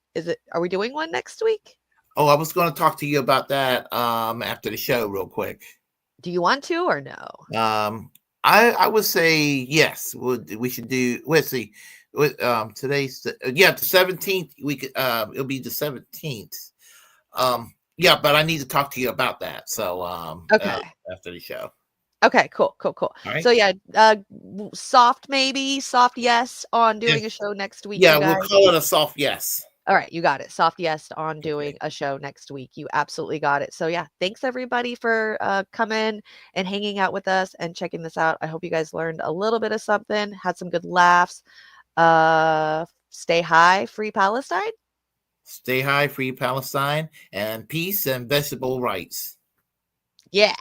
S2: Are we doing one next week?
S1: Oh, I was going to talk to you about that after the show real quick.
S2: Do you want to or no?
S1: I would say yes. We should do. Let's see. Today's the 17th. We could. It'll be the 17th. Yeah, but I need to talk to you about that. So
S2: okay,
S1: after the show.
S2: Okay, cool.
S1: Right.
S2: So yeah, soft yes on doing a show next week.
S1: Yeah, we'll call it a soft yes.
S2: All right, you got it. Soft yes on doing a show next week. You absolutely got it. So yeah, thanks everybody for coming and hanging out with us and checking this out. I hope you guys learned a little bit of something, had some good laughs. Stay high, free Palestine.
S1: Stay high, free Palestine, and peace and vegetable rights.
S2: Yeah.